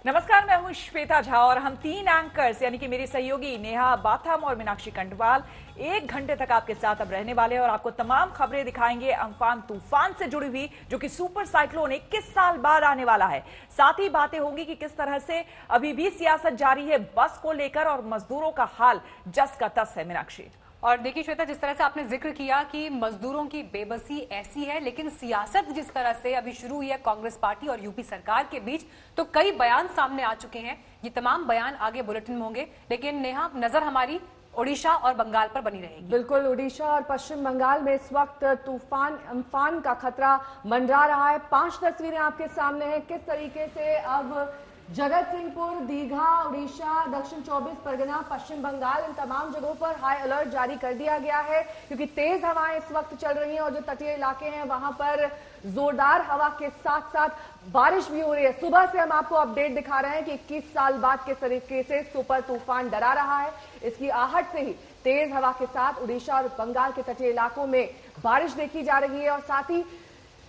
नमस्कार, मैं हूं श्वेता झा और हम तीन एंकर्स यानी कि मेरी सहयोगी नेहा बाथम और मीनाक्षी कंडवाल 1 घंटे तक आपके साथ अब रहने वाले हैं और आपको तमाम खबरें दिखाएंगे अम्फान तूफान से जुड़ी हुई, जो कि सुपर साइक्लोन 21 साल बाद आने वाला है। साथ ही बातें होंगी कि किस तरह से अभी भी सियासत जारी है बस को लेकर और मजदूरों का हाल जस का तस है। मीनाक्षी और देखिए श्वेता, जिस तरह से आपने जिक्र किया कि मजदूरों की बेबसी ऐसी है, लेकिन सियासत जिस तरह से अभी शुरू हुई है कांग्रेस पार्टी और यूपी सरकार के बीच, तो कई बयान सामने आ चुके हैं। ये तमाम बयान आगे बुलेटिन में होंगे, लेकिन नेहा नजर हमारी ओडिशा और बंगाल पर बनी रहेगी। बिल्कुल, ओडिशा और पश्चिम बंगाल में इस वक्त तूफान अम्फान का खतरा मंडरा रहा है। 5 तस्वीरें आपके सामने हैं किस तरीके से अब जगत सिंहपुर, दीघा, उड़ीसा, दक्षिण 24 परगना, पश्चिम बंगाल, इन तमाम जगहों पर हाई अलर्ट जारी कर दिया गया है क्योंकि तेज हवाएं इस वक्त चल रही हैं और जो तटीय इलाके हैं वहां पर जोरदार हवा के साथ साथ बारिश भी हो रही है। सुबह से हम आपको अपडेट दिखा रहे हैं कि 21 साल बाद किस तरीके से सुपर तूफान डरा रहा है। इसकी आहट से ही तेज हवा के साथ उड़ीसा और बंगाल के तटीय इलाकों में बारिश देखी जा रही है और साथ ही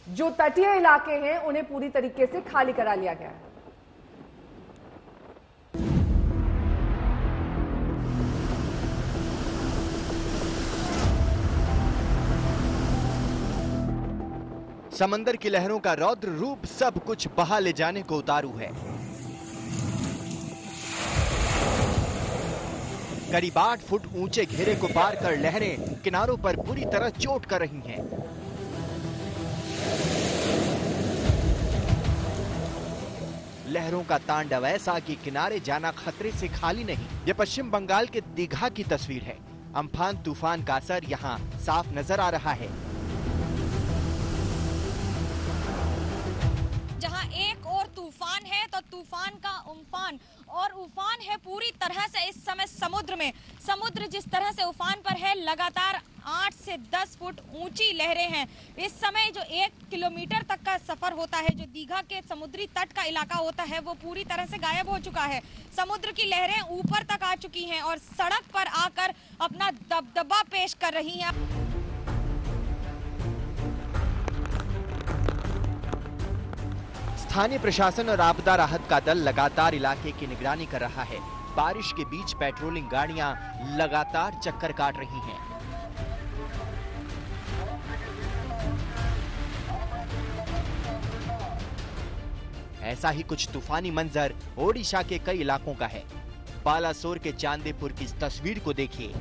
जो तटीय इलाके हैं उन्हें पूरी तरीके से खाली करा लिया गया है। समंदर की लहरों का रौद्र रूप सब कुछ बहा ले जाने को उतारू है। करीब 8 फुट ऊंचे घेरे को पार कर लहरें किनारों पर बुरी तरह चोट कर रही हैं। लहरों का तांडव ऐसा कि किनारे जाना खतरे से खाली नहीं। यह पश्चिम बंगाल के दीघा की तस्वीर है। अम्फान तूफान का असर यहाँ साफ नजर आ रहा है। जहां एक और तूफान है तो तूफान का उम्फान और उफान है पूरी तरह से इस समय समुद्र में। समुद्र जिस तरह से उफान पर है, लगातार 8 से 10 फुट ऊंची लहरें हैं। इस समय जो 1 किलोमीटर तक का सफर होता है, जो दीघा के समुद्री तट का इलाका होता है, वो पूरी तरह से गायब हो चुका है। समुद्र की लहरें ऊपर तक आ चुकी हैं और सड़क पर आकर अपना दबदबा पेश कर रही हैं। स्थानीय प्रशासन और आपदा राहत का दल लगातार इलाके की निगरानी कर रहा है। बारिश के बीच पेट्रोलिंग गाड़ियां लगातार चक्कर काट रही हैं। ऐसा ही कुछ तूफानी मंजर ओडिशा के कई इलाकों का है। बालासोर के चांदीपुर की इस तस्वीर को देखिए।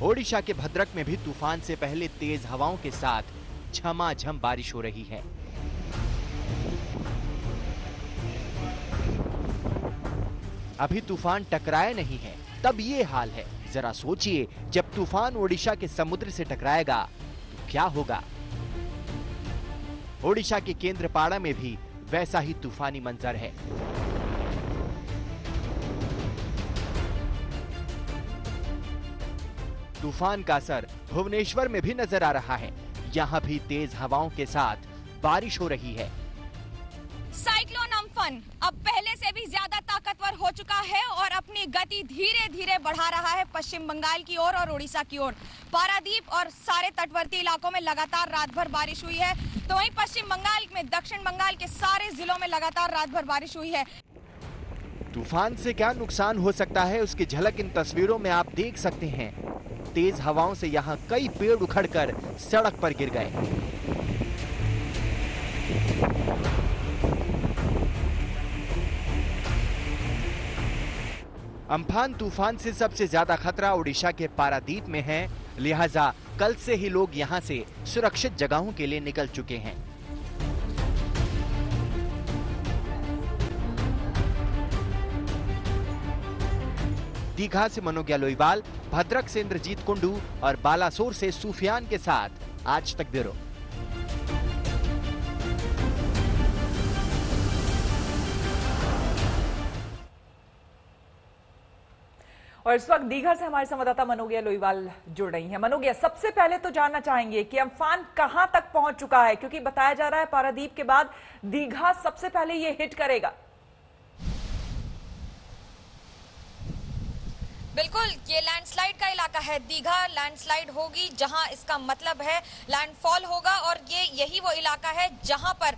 ओडिशा के भद्रक में भी तूफान से पहले तेज हवाओं के साथ झमाझम बारिश हो रही है। अभी तूफान टकराया नहीं है, तब ये हाल है। जरा सोचिए, जब तूफान ओडिशा के समुद्र से टकराएगा तो क्या होगा। ओडिशा के केंद्रपाड़ा में भी वैसा ही तूफानी मंजर है। तूफान का असर भुवनेश्वर में भी नजर आ रहा है। यहाँ भी तेज हवाओं के साथ बारिश हो रही है। साइक्लोन अम्फन अब पहले से भी ज्यादा ताकतवर हो चुका है और अपनी गति धीरे धीरे बढ़ा रहा है पश्चिम बंगाल की ओर और उड़ीसा की ओर। पारादीप और सारे तटवर्ती इलाकों में लगातार रात भर बारिश हुई है, तो वहीं पश्चिम बंगाल में दक्षिण बंगाल के सारे जिलों में लगातार रात भर बारिश हुई है। तूफान से क्या नुकसान हो सकता है, उसकी झलक इन तस्वीरों में आप देख सकते हैं। तेज हवाओं से यहाँ कई पेड़ उखड़कर सड़क पर गिर गए। अम्फान तूफान से सबसे ज्यादा खतरा ओडिशा के पारादीप में है, लिहाजा कल से ही लोग यहां से सुरक्षित जगहों के लिए निकल चुके हैं। दीघा से मनोज्ञा लोईवाल, भद्रक से इंद्रजीत कुंडू और बालासोर से सुफियान के साथ आज तक ब्यूरो। और इस वक्त दीघा से हमारे संवाददाता मनोज्ञा लोईवाल जुड़ रही हैं। मनोज्ञा, सबसे पहले तो जानना चाहेंगे कि अम्फान कहां तक पहुंच चुका है, क्योंकि बताया जा रहा है पारादीप के बाद दीघा सबसे पहले ये हिट करेगा। बिल्कुल, ये लैंडस्लाइड का इलाका है। दीघा लैंडस्लाइड होगी, जहां इसका मतलब है लैंडफॉल होगा और यही वो इलाका है जहां पर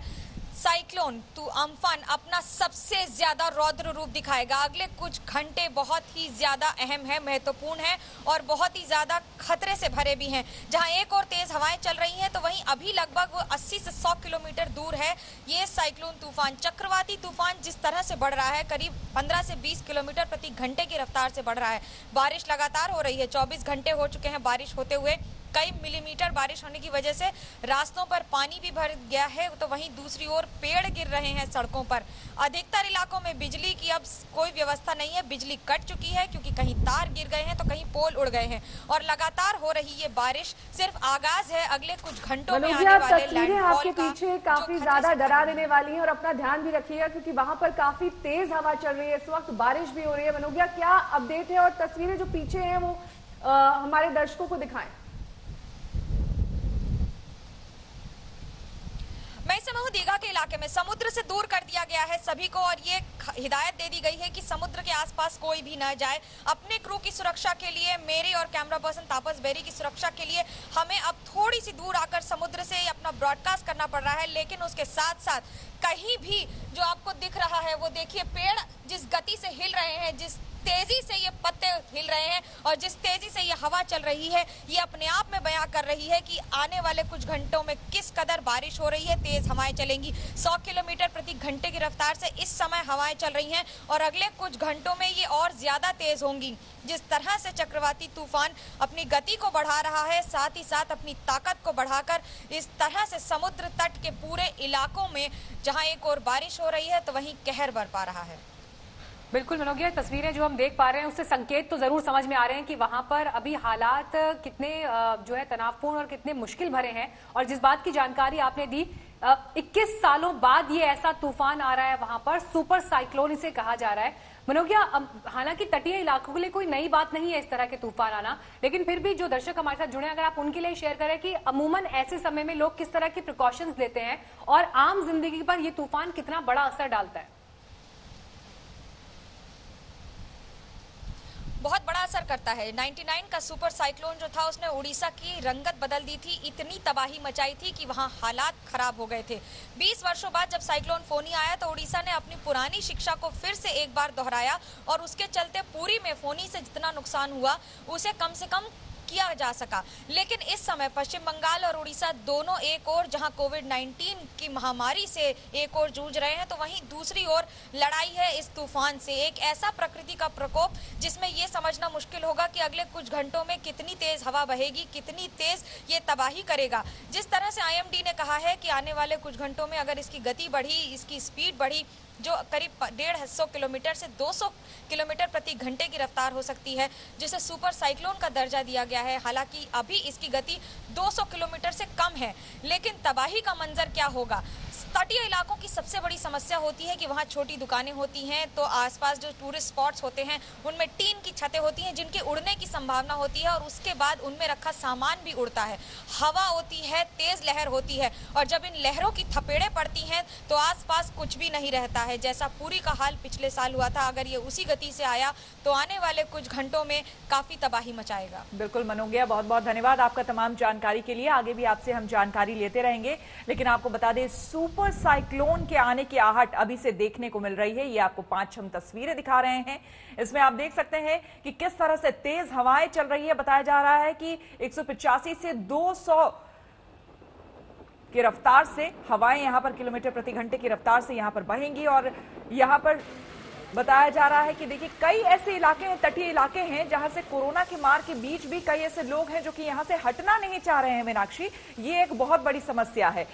साइक्लोन अम्फान अपना सबसे ज्यादा रौद्र रूप दिखाएगा। अगले कुछ घंटे बहुत ही ज्यादा अहम है, महत्वपूर्ण है और बहुत ही ज्यादा खतरे से भरे भी हैं। जहां एक और तेज हवाएं चल रही हैं तो वहीं अभी लगभग 80 से 100 किलोमीटर दूर है ये साइक्लोन तूफान। चक्रवाती तूफान जिस तरह से बढ़ रहा है, करीब 15 से 20 किलोमीटर प्रति घंटे की रफ्तार से बढ़ रहा है। बारिश लगातार हो रही है, 24 घंटे हो चुके हैं बारिश होते हुए। कई मिलीमीटर बारिश होने की वजह से रास्तों पर पानी भी भर गया है, तो वहीं दूसरी ओर पेड़ गिर रहे हैं सड़कों पर। अधिकतर इलाकों में बिजली की अब कोई व्यवस्था नहीं है, बिजली कट चुकी है क्योंकि कहीं तार गिर गए हैं तो कहीं पोल उड़ गए हैं। और लगातार हो रही ये बारिश सिर्फ आगाज है, अगले कुछ घंटों में आने वाले तस्वीरें आपके पीछे काफी ज्यादा डरा देने वाली हैं और अपना ध्यान भी रखिएगा क्योंकि वहां पर काफी तेज हवा चल रही है, इस वक्त बारिश भी हो रही है। मनोजिया, क्या अपडेट है और तस्वीरें जो पीछे हैं वो हमारे दर्शकों को दिखाएं। मैं इस समय हूँ दीघा के इलाके में। समुद्र से दूर कर दिया गया है सभी को और ये हिदायत दे दी गई है कि समुद्र के आसपास कोई भी न जाए। अपने क्रू की सुरक्षा के लिए, मेरे और कैमरा पर्सन तापस बेरी की सुरक्षा के लिए हमें अब थोड़ी सी दूर आकर समुद्र से अपना ब्रॉडकास्ट करना पड़ रहा है। लेकिन उसके साथ साथ कहीं भी जो आपको दिख रहा है वो देखिए, पेड़ जिस गति से हिल रहे हैं, जिस तेजी से ये पत्ते हिल रहे हैं और जिस तेजी से ये हवा चल रही है, ये अपने आप में बयां कर रही है कि आने वाले कुछ घंटों में किस कदर बारिश हो रही है, तेज हवाएं चलेंगी। 100 किलोमीटर प्रति घंटे की रफ्तार से इस समय हवाएं चल रही हैं और अगले कुछ घंटों में ये और ज्यादा तेज होंगी। जिस तरह से चक्रवाती तूफान अपनी गति को बढ़ा रहा है, साथ ही साथ अपनी ताकत को बढ़ाकर इस तरह से समुद्र तट के पूरे इलाकों में जहां एक और बारिश हो रही है तो वहीं कहर बरपा रहा है। बिल्कुल मनोजिया, तस्वीरें जो हम देख पा रहे हैं उससे संकेत तो जरूर समझ में आ रहे हैं कि वहां पर अभी हालात कितने जो है तनावपूर्ण और कितने मुश्किल भरे हैं। और जिस बात की जानकारी आपने दी, 21 सालों बाद ये ऐसा तूफान आ रहा है, वहां पर सुपर साइक्लोन इसे कहा जा रहा है। मनोजिया, हालांकि तटीय इलाकों के लिए कोई नई बात नहीं है इस तरह के तूफान आना, लेकिन फिर भी जो दर्शक हमारे साथ जुड़े, अगर आप उनके लिए शेयर करें कि अमूमन ऐसे समय में लोग किस तरह की प्रिकॉशंस लेते हैं और आम जिंदगी पर ये तूफान कितना बड़ा असर डालता है। बहुत बड़ा असर करता है। 99 का सुपर साइक्लोन जो था उसने उड़ीसा की रंगत बदल दी थी, इतनी तबाही मचाई थी कि वहां हालात खराब हो गए थे। 20 वर्षों बाद जब साइक्लोन फोनी आया तो उड़ीसा ने अपनी पुरानी शिक्षा को फिर से एक बार दोहराया और उसके चलते पूरी में फोनी से जितना नुकसान हुआ उसे कम से कम किया जा सका। लेकिन इस समय पश्चिम बंगाल और उड़ीसा दोनों एक ओर जहां कोविड-19 की महामारी से एक ओर जूझ रहे हैं तो वहीं दूसरी ओर लड़ाई है इस तूफान से। एक ऐसा प्रकृति का प्रकोप जिसमें ये समझना मुश्किल होगा कि अगले कुछ घंटों में कितनी तेज हवा बहेगी, कितनी तेज ये तबाही करेगा। जिस तरह से IMD ने कहा है कि आने वाले कुछ घंटों में अगर इसकी गति बढ़ी, इसकी स्पीड बढ़ी, जो करीब 150 किलोमीटर से 200 किलोमीटर प्रति घंटे की रफ्तार हो सकती है, जिसे सुपर साइक्लोन का दर्जा दिया गया है। हालांकि अभी इसकी गति 200 किलोमीटर से कम है, लेकिन तबाही का मंजर क्या होगा। तटीय इलाकों की सबसे बड़ी समस्या होती है कि वहाँ छोटी दुकानें होती हैं, तो आसपास जो टूरिस्ट स्पॉट्स होते हैं उनमें टीन की छतें होती हैं जिनके उड़ने की संभावना होती है और उसके बाद उनमें रखा सामान भी उड़ता है। हवा होती है, तेज लहर होती है और जब इन लहरों की थपेड़े पड़ती हैं तो आसपास कुछ भी नहीं रहता है। जैसा पुरी का हाल पिछले साल हुआ था, अगर ये उसी गति से आया तो आने वाले कुछ घंटों में काफी तबाही मचाएगा। बिल्कुल मनोजिया, बहुत बहुत धन्यवाद आपका तमाम जानकारी के लिए। आगे भी आपसे हम जानकारी लेते रहेंगे, लेकिन आपको बता दें सुपर साइक्लोन के आने की आहट अभी से देखने को मिल रही है। ये आपको 5 हम तस्वीरें दिखा रहे हैं, इसमें आप देख सकते हैं कि किस तरह से तेज हवाएं चल रही है। बताया जा रहा है कि 185 से 200 की रफ्तार से हवाएं यहां पर किलोमीटर प्रति घंटे की रफ्तार से यहां पर बहेंगी और यहां पर बताया जा रहा है कि देखिए कई ऐसे इलाके हैं, तटीय इलाके हैं जहां से कोरोना की मार के बीच भी कई ऐसे लोग हैं जो कि यहां से हटना नहीं चाह रहे हैं। मीनाक्षी, ये एक बहुत बड़ी समस्या है।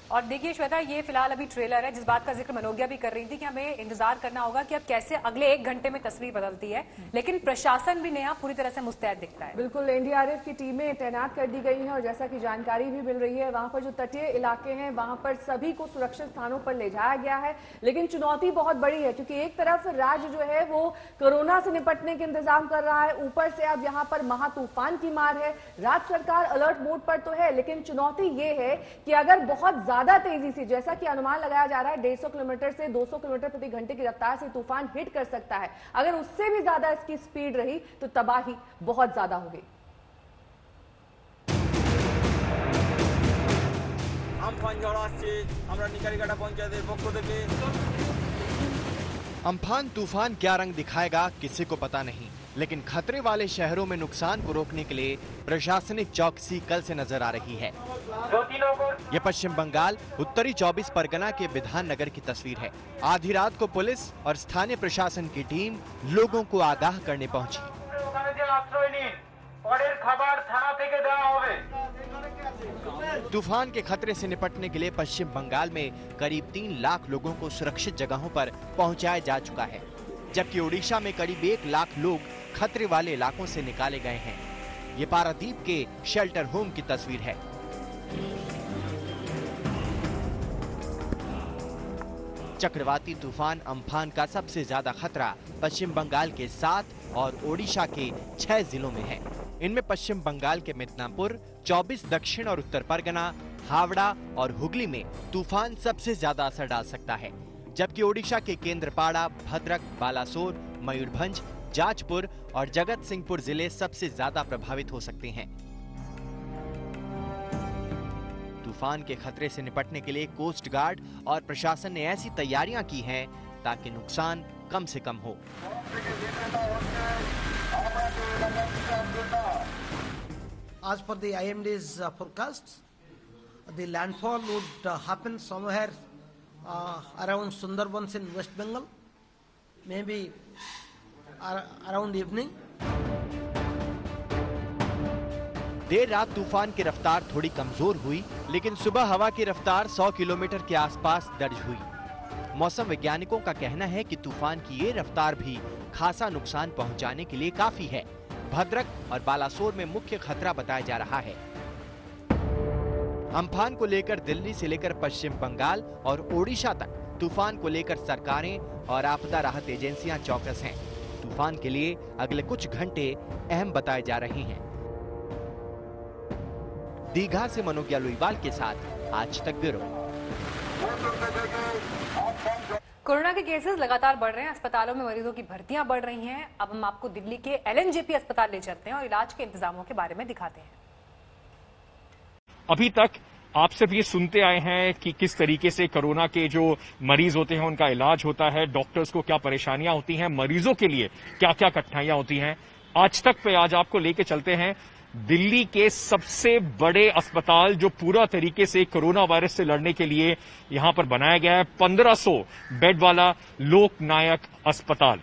और देखिए श्वेता, ये फिलहाल अभी ट्रेलर है, जिस बात का जिक्र मनोजिया भी कर रही थी कि हमें इंतजार करना होगा कि अब कैसे अगले 1 घंटे में तस्वीर बदलती है, लेकिन प्रशासन भी नया पूरी तरह से मुस्तैद दिखता है। बिल्कुल, NDRF की टीमें तैनात कर दी गई हैं और जैसा कि जानकारी भी मिल रही है, वहां पर जो तटीय इलाके हैं वहां पर सभी को सुरक्षित स्थानों पर ले जाया गया है। लेकिन चुनौती बहुत बड़ी है क्योंकि एक तरफ राज्य जो है वो कोरोना से निपटने के इंतजाम कर रहा है, ऊपर से अब यहाँ पर महातूफान की मार है। राज्य सरकार अलर्ट मोड पर तो है, लेकिन चुनौती ये है कि अगर बहुत ज्यादा तेजी से, जैसा कि अनुमान लगाया जा रहा है 150 किलोमीटर से 200 किलोमीटर प्रति घंटे की रफ्तार से तूफान हिट कर सकता है, अगर उससे भी ज्यादा इसकी स्पीड रही तो तबाही बहुत ज्यादा होगी। আমফান ঝড় আসছে আমরা নিকারিঘাটা পঞ্চায়েতের পক্ষ থেকে। अम्फान तूफान क्या रंग दिखाएगा किसी को पता नहीं, लेकिन खतरे वाले शहरों में नुकसान को रोकने के लिए प्रशासनिक चौकसी कल से नजर आ रही है। ये पश्चिम बंगाल उत्तरी 24 परगना के विधान नगर की तस्वीर है। आधी रात को पुलिस और स्थानीय प्रशासन की टीम लोगों को आगाह करने पहुंची। तूफान के खतरे से निपटने के लिए पश्चिम बंगाल में करीब 3 लाख लोगों को सुरक्षित जगहों पर पहुंचाया जा चुका है, जबकि ओडिशा में करीब 1 लाख लोग खतरे वाले इलाकों से निकाले गए हैं। ये पारादीप के शेल्टर होम की तस्वीर है। चक्रवाती तूफान अम्फान का सबसे ज्यादा खतरा पश्चिम बंगाल के 7 और ओडिशा के 6 जिलों में है। इनमें पश्चिम बंगाल के मिदनापुर, 24 दक्षिण और उत्तर परगना, हावड़ा और हुगली में तूफान सबसे ज्यादा असर डाल सकता है, जबकि ओडिशा के केंद्रपाड़ा, भद्रक, बालासोर, मयूरभंज, जाजपुर और जगत सिंहपुर जिले सबसे ज्यादा प्रभावित हो सकते हैं। तूफान के खतरे से निपटने के लिए कोस्ट गार्ड और प्रशासन ने ऐसी तैयारियां की हैं ताकि नुकसान कम से कम हो। As per the IMD's forecast, the landfall would happen somewhere around Sundarbans in West Bengal, maybe around evening. देर रात तूफान की रफ्तार थोड़ी कमजोर हुई, लेकिन सुबह हवा की रफ्तार 100 किलोमीटर के आसपास दर्ज हुई। मौसम वैज्ञानिकों का कहना है कि तूफान की ये रफ्तार भी खासा नुकसान पहुंचाने के लिए काफी है। भद्रक और बालासोर में मुख्य खतरा बताया जा रहा है। अम्फान को लेकर दिल्ली से लेकर पश्चिम बंगाल और ओडिशा तक तूफान को लेकर सरकारें और आपदा राहत एजेंसियां चौकस हैं। तूफान के लिए अगले कुछ घंटे अहम बताए जा रहे हैं। दीघा से मनोज्ञा लुईवाल के साथ आज तक ब्यूरो। कोरोना के केसेस लगातार बढ़ रहे हैं, अस्पतालों में मरीजों की भर्तियां बढ़ रही हैं। अब हम आपको दिल्ली के LNJP अस्पताल ले चलते हैं और इलाज के इंतजामों के बारे में दिखाते हैं। अभी तक आप सब ये सुनते आए हैं कि किस तरीके से कोरोना के जो मरीज होते हैं उनका इलाज होता है, डॉक्टर्स को क्या परेशानियां होती हैं, मरीजों के लिए क्या क्या कठिनाइयां होती हैं। आज तक पे आज आपको लेके चलते हैं दिल्ली के सबसे बड़े अस्पताल जो पूरा तरीके से कोरोना वायरस से लड़ने के लिए यहां पर बनाया गया है, 1500 बेड वाला लोकनायक अस्पताल।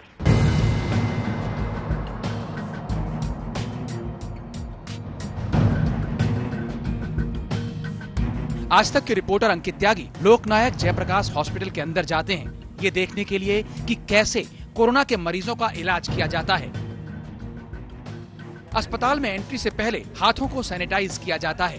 आज तक के रिपोर्टर अंकित त्यागी लोकनायक जयप्रकाश हॉस्पिटल के अंदर जाते हैं, ये देखने के लिए कि कैसे कोरोना के मरीजों का इलाज किया जाता है। अस्पताल में एंट्री से पहले हाथों को सैनिटाइज किया जाता है।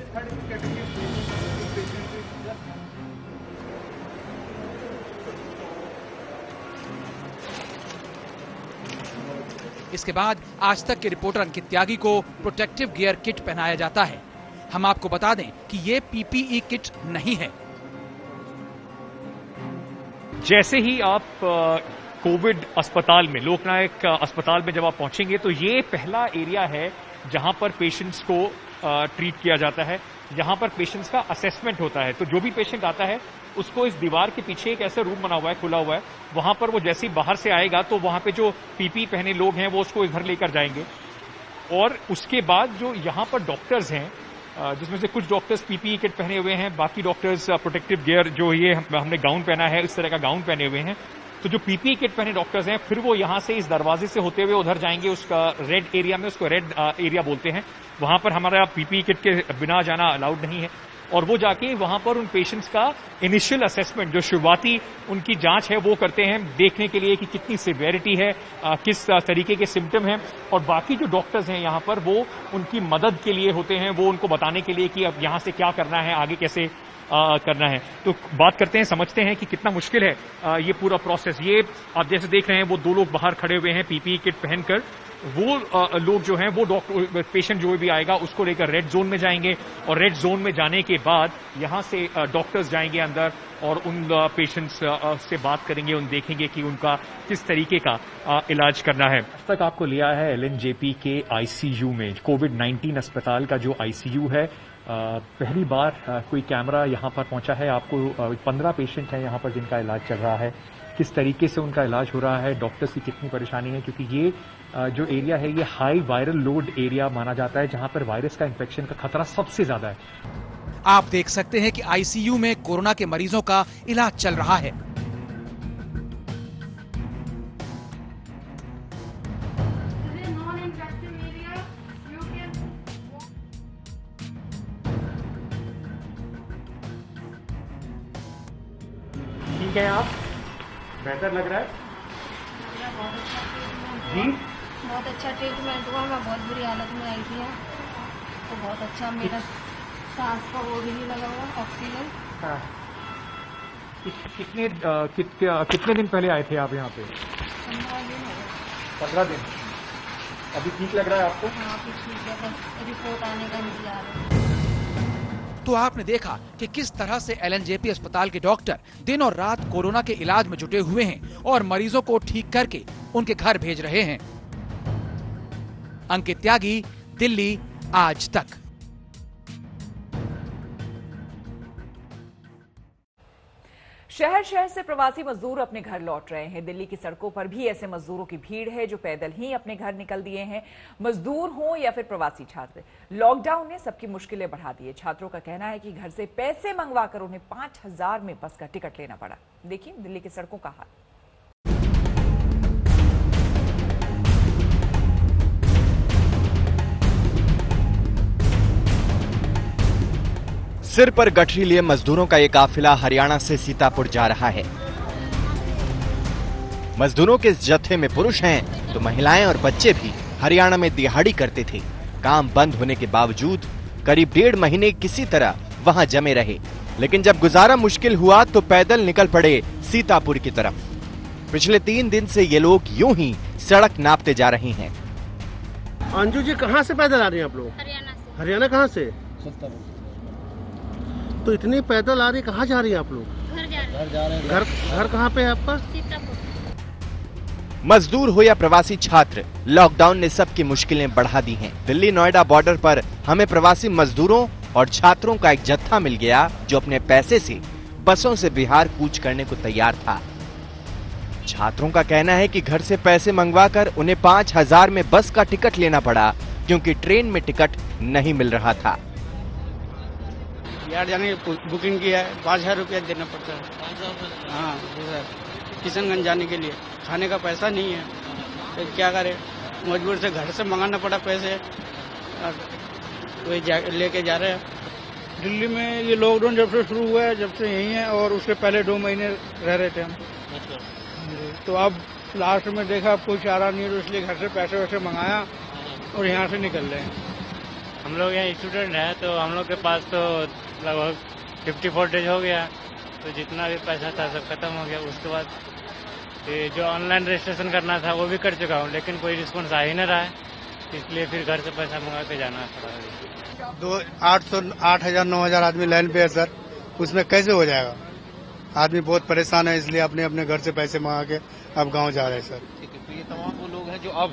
इसके बाद आज तक के रिपोर्टर अंकित त्यागी को प्रोटेक्टिव गियर किट पहनाया जाता है। हम आपको बता दें कि ये PPE किट नहीं है। जैसे ही आप कोविड अस्पताल में, लोकनायक अस्पताल में जब आप पहुंचेंगे तो ये पहला एरिया है जहां पर पेशेंट्स को ट्रीट किया जाता है, जहां पर पेशेंट्स का असेसमेंट होता है। तो जो भी पेशेंट आता है उसको इस दीवार के पीछे एक ऐसा रूम बना हुआ है, खुला हुआ है, वहां पर वो जैसे ही बाहर से आएगा तो वहां पे जो PPE पहने लोग हैं वो उसको इधर लेकर जाएंगे। और उसके बाद जो यहां पर डॉक्टर्स हैं, जिसमें से कुछ डॉक्टर्स PPE किट पहने हुए हैं, बाकी डॉक्टर्स प्रोटेक्टिव गियर जो ये हमने गाउन पहना है, इस तरह का गाउन पहने हुए हैं। तो जो PPE किट पहने डॉक्टर्स हैं फिर वो यहां से इस दरवाजे से होते हुए उधर जाएंगे, उसका रेड एरिया में, उसको रेड एरिया बोलते हैं, वहां पर हमारा PPE किट के बिना जाना अलाउड नहीं है। और वो जाके वहां पर उन पेशेंट्स का इनिशियल असेसमेंट, जो शुरुआती उनकी जांच है वो करते हैं, देखने के लिए कि कितनी सिवियरिटी है, किस तरीके के सिम्टम हैं। और बाकी जो डॉक्टर्स हैं यहाँ पर वो उनकी मदद के लिए होते हैं, वो उनको बताने के लिए कि अब यहाँ से क्या करना है, आगे कैसे करना है। तो बात करते हैं, समझते हैं कि कितना मुश्किल है ये पूरा प्रोसेस। ये आप जैसे देख रहे हैं वो 2 लोग बाहर खड़े हुए हैं PPE किट पहनकर। वो लोग जो हैं वो डॉक्टर, पेशेंट जो भी आएगा उसको लेकर रेड जोन में जाएंगे और रेड जोन में जाने के बाद यहां से डॉक्टर्स जाएंगे अंदर और उन पेशेंट्स से बात करेंगे, उन देखेंगे कि उनका किस तरीके का इलाज करना है। अब तक आपको लिया है LNJP के ICU में, कोविड-19 अस्पताल का जो ICU है पहली बार कोई कैमरा यहाँ पर पहुंचा है। आपको 15 पेशेंट हैं यहाँ पर जिनका इलाज चल रहा है, किस तरीके से उनका इलाज हो रहा है, डॉक्टर्स की कितनी परेशानी है, क्योंकि ये जो एरिया है ये हाई वायरल लोड एरिया माना जाता है, जहां पर वायरस का इन्फेक्शन का खतरा सबसे ज्यादा है। आप देख सकते हैं कि आईसीयू में कोरोना के मरीजों का इलाज चल रहा है। ठीक है, आप बेहतर लग रहा है जी? बहुत अच्छा ट्रीटमेंट हुआ। मैं बहुत बुरी हालत में आई थी, तो बहुत अच्छा मेरा सांस का वो भी नहीं लगा हुआ, ऑक्सीजन। हाँ। कितने दिन पहले आए थे आप यहाँ पे? 15 दिन हो गए। 15 दिन। अभी ठीक लग रहा है आपको? हाँ, अभी ठीक है, बस रिपोर्ट आने का इंतजार है। तो आपने देखा कि किस तरह से एलएनजेपी अस्पताल के डॉक्टर दिन और रात कोरोना के इलाज में जुटे हुए हैं और मरीजों को ठीक करके उनके घर भेज रहे हैं। अंकित त्यागी, दिल्ली आज तक। शहर शहर से प्रवासी मजदूर अपने घर लौट रहे हैं। दिल्ली की सड़कों पर भी ऐसे मजदूरों की भीड़ है जो पैदल ही अपने घर निकल दिए हैं। मजदूर हों या फिर प्रवासी छात्र, लॉकडाउन ने सबकी मुश्किलें बढ़ा दी है। छात्रों का कहना है कि घर से पैसे मंगवाकर उन्हें 5000 में बस का टिकट लेना पड़ा। देखिए दिल्ली की सड़कों का हाल। सिर पर गठरी लिए मजदूरों का ये काफिला हरियाणा से सीतापुर जा रहा है। मजदूरों के इस जत्थे में पुरुष हैं तो महिलाएं और बच्चे भी हरियाणा में दिहाड़ी करते थे। काम बंद होने के बावजूद करीब 1.5 महीने किसी तरह वहां जमे रहे, लेकिन जब गुजारा मुश्किल हुआ तो पैदल निकल पड़े सीतापुर की तरफ। पिछले 3 दिन से ये लोग यूं ही सड़क नापते जा रहे हैं। अंजू जी, कहाँ से पैदल आ रही हैं आप लोग? हरियाणा से। हरियाणा कहाँ से? तो इतनी पैदल आ रही, कहाँ जा रही है आप लोग? घर जा रहे हैं। घर कहाँ पे है आपका? सीतापुर। मजदूर हो या प्रवासी छात्र, लॉकडाउन ने सबकी मुश्किलें बढ़ा दी हैं। दिल्ली नोएडा बॉर्डर पर हमें प्रवासी मजदूरों और छात्रों का एक जत्था मिल गया जो अपने पैसे से बसों से बिहार कूच करने को तैयार था। छात्रों का कहना है कि घर से पैसे मंगवाकर उन्हें 5000 में बस का टिकट लेना पड़ा, क्योंकि ट्रेन में टिकट नहीं मिल रहा था। बिहार जाने की बुकिंग किया है, 5000 रुपया देना पड़ता है। हाँ किशनगंज जाने के लिए खाने का पैसा नहीं है, तो क्या करे, मजबूर से घर से मंगाना पड़ा पैसे, वही लेके जा रहे हैं। दिल्ली में ये लॉकडाउन जब से शुरू हुआ है, जब से यही है, और उसके पहले 2 महीने रह रहे थे हम। तो अब लास्ट में देखा अब कोई चारा नहीं है, तो इसलिए घर से पैसे वैसे मंगाया और यहाँ से निकल रहे हैं। हम लोग यहाँ स्टूडेंट हैं, तो हम लोग के पास तो लगभग 54 डेज हो गया, तो जितना भी पैसा था सब खत्म हो गया। उसके बाद ये जो ऑनलाइन रजिस्ट्रेशन करना था वो भी कर चुका हूँ, लेकिन कोई रिस्पॉन्स आ ही नहीं रहा है, इसलिए फिर घर से पैसा मंगा के जाना पड़ा। 8,000 9,000 आदमी लाइन पे है सर, उसमें कैसे हो जाएगा? आदमी बहुत परेशान है, इसलिए अपने अपने घर से पैसे मंगा के अब गाँव जा रहे हैं सर। तो ये तमाम वो लोग हैं जो अब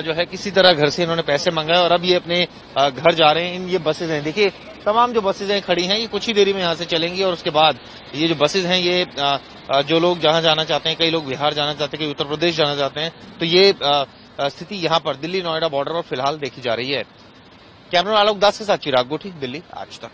जो है किसी तरह घर से इन्होंने पैसे मंगाए और अब ये अपने घर जा रहे हैं। ये बसेज हैं, देखिए तमाम जो बसेज हैं खड़ी हैं, ये कुछ ही देरी में यहाँ से चलेंगी और उसके बाद ये जो बसेज हैं ये जो लोग जहाँ जाना चाहते हैं, कई लोग बिहार जाना चाहते हैं, कई उत्तर प्रदेश जाना चाहते हैं, तो ये स्थिति यहाँ पर दिल्ली नोएडा बॉर्डर पर फिलहाल देखी जा रही है। कैमरा आलोक दास के साथ चिराग गोठी, दिल्ली आज तक।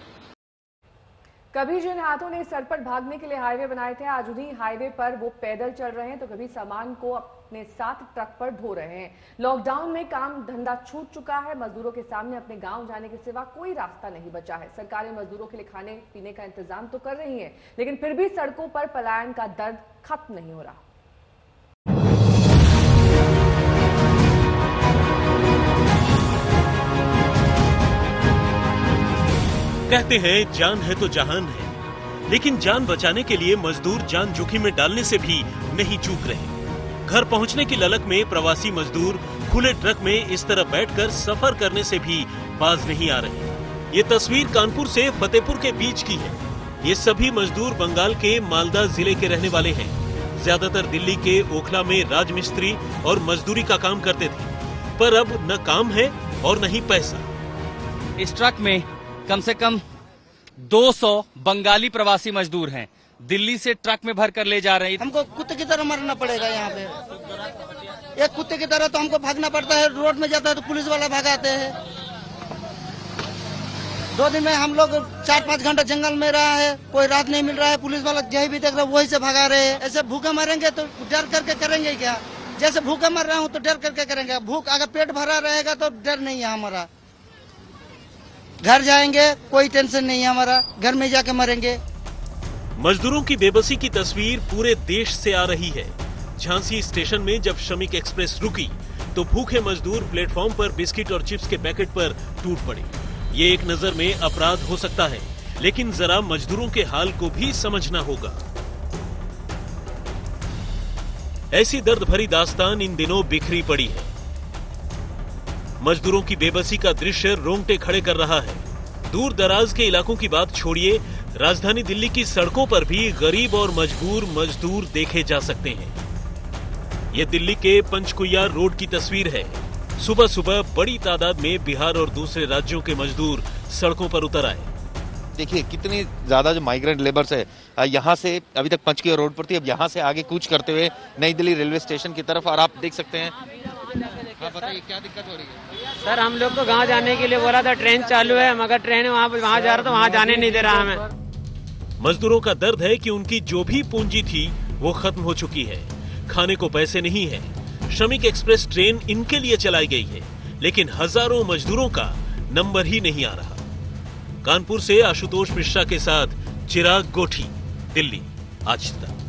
कभी जिन हाथों ने सर पर भागने के लिए हाईवे बनाए थे, आज उन्हीं हाईवे पर वो पैदल चल रहे हैं, तो कभी सामान को अपने साथ ट्रक पर ढो रहे हैं। लॉकडाउन में काम धंधा छूट चुका है, मजदूरों के सामने अपने गांव जाने के सिवा कोई रास्ता नहीं बचा है। सरकारें मजदूरों के लिए खाने पीने का इंतजाम तो कर रही है, लेकिन फिर भी सड़कों पर पलायन का दर्द खत्म नहीं हो रहा। कहते हैं जान है तो जहान है, लेकिन जान बचाने के लिए मजदूर जान जोखिम में डालने से भी नहीं चूक रहे। घर पहुंचने की ललक में प्रवासी मजदूर खुले ट्रक में इस तरह बैठकर सफर करने से भी बाज नहीं आ रहे। ये तस्वीर कानपुर से फतेहपुर के बीच की है। ये सभी मजदूर बंगाल के मालदा जिले के रहने वाले हैं। ज्यादातर दिल्ली के ओखला में राजमिस्त्री और मजदूरी का काम करते थे, पर अब न काम है और न ही पैसा। इस ट्रक में कम से कम 200 बंगाली प्रवासी मजदूर हैं, दिल्ली से ट्रक में भर कर ले जा रहे हैं। हमको कुत्ते की तरह मरना पड़ेगा यहाँ पे, एक कुत्ते की तरह तो हमको भागना पड़ता है। रोड में जाता है तो पुलिस वाला भगाते हैं। 2 दिन में हम लोग 4-5 घंटा जंगल में रहा है, कोई रात नहीं मिल रहा है। पुलिस वाला जही भी देख रहा है वही से भगा रहे हैं। ऐसे भूखे मरेंगे तो डर करके करेंगे क्या? जैसे भूखे मर रहा हूँ तो डर करके करेंगे। भूख अगर पेट भरा रहेगा तो डर नहीं है हमारा। घर जाएंगे कोई टेंशन नहीं है हमारा, घर में जाके मरेंगे। मजदूरों की बेबसी की तस्वीर पूरे देश से आ रही है। झांसी स्टेशन में जब श्रमिक एक्सप्रेस रुकी तो भूखे मजदूर प्लेटफॉर्म पर बिस्किट और चिप्स के पैकेट पर टूट पड़े। ये एक नजर में अपराध हो सकता है, लेकिन जरा मजदूरों के हाल को भी समझना होगा। ऐसी दर्द भरी दास्तान इन दिनों बिखरी पड़ी है। मजदूरों की बेबसी का दृश्य रोंगटे खड़े कर रहा है। दूर दराज के इलाकों की बात छोड़िए, राजधानी दिल्ली की सड़कों पर भी गरीब और मजबूर मजदूर देखे जा सकते हैं। ये दिल्ली के पंचकुइया रोड की तस्वीर है। सुबह सुबह बड़ी तादाद में बिहार और दूसरे राज्यों के मजदूर सड़कों पर उतर आए। देखिए कितनी ज्यादा जो माइग्रेंट लेबर्स है, यहाँ से अभी तक पंचकुइया रोड पर थी, अब यहाँ से आगे कूच करते हुए नई दिल्ली रेलवे स्टेशन की तरफ। और आप देख सकते हैं, बताइए क्या दिक्कत हो रही है? सर हम लोग को गांव जाने के लिए बोला था, ट्रेन चालू है, मगर ट्रेन वहाँ जा रहा था, वहाँ जाने नहीं दे रहा हमें। मजदूरों का दर्द है कि उनकी जो भी पूंजी थी वो खत्म हो चुकी है। खाने को पैसे नहीं है। श्रमिक एक्सप्रेस ट्रेन इनके लिए चलाई गई है, लेकिन हजारों मजदूरों का नंबर ही नहीं आ रहा। कानपुर से आशुतोष मिश्रा के साथ चिराग गोठी, दिल्ली आज तक।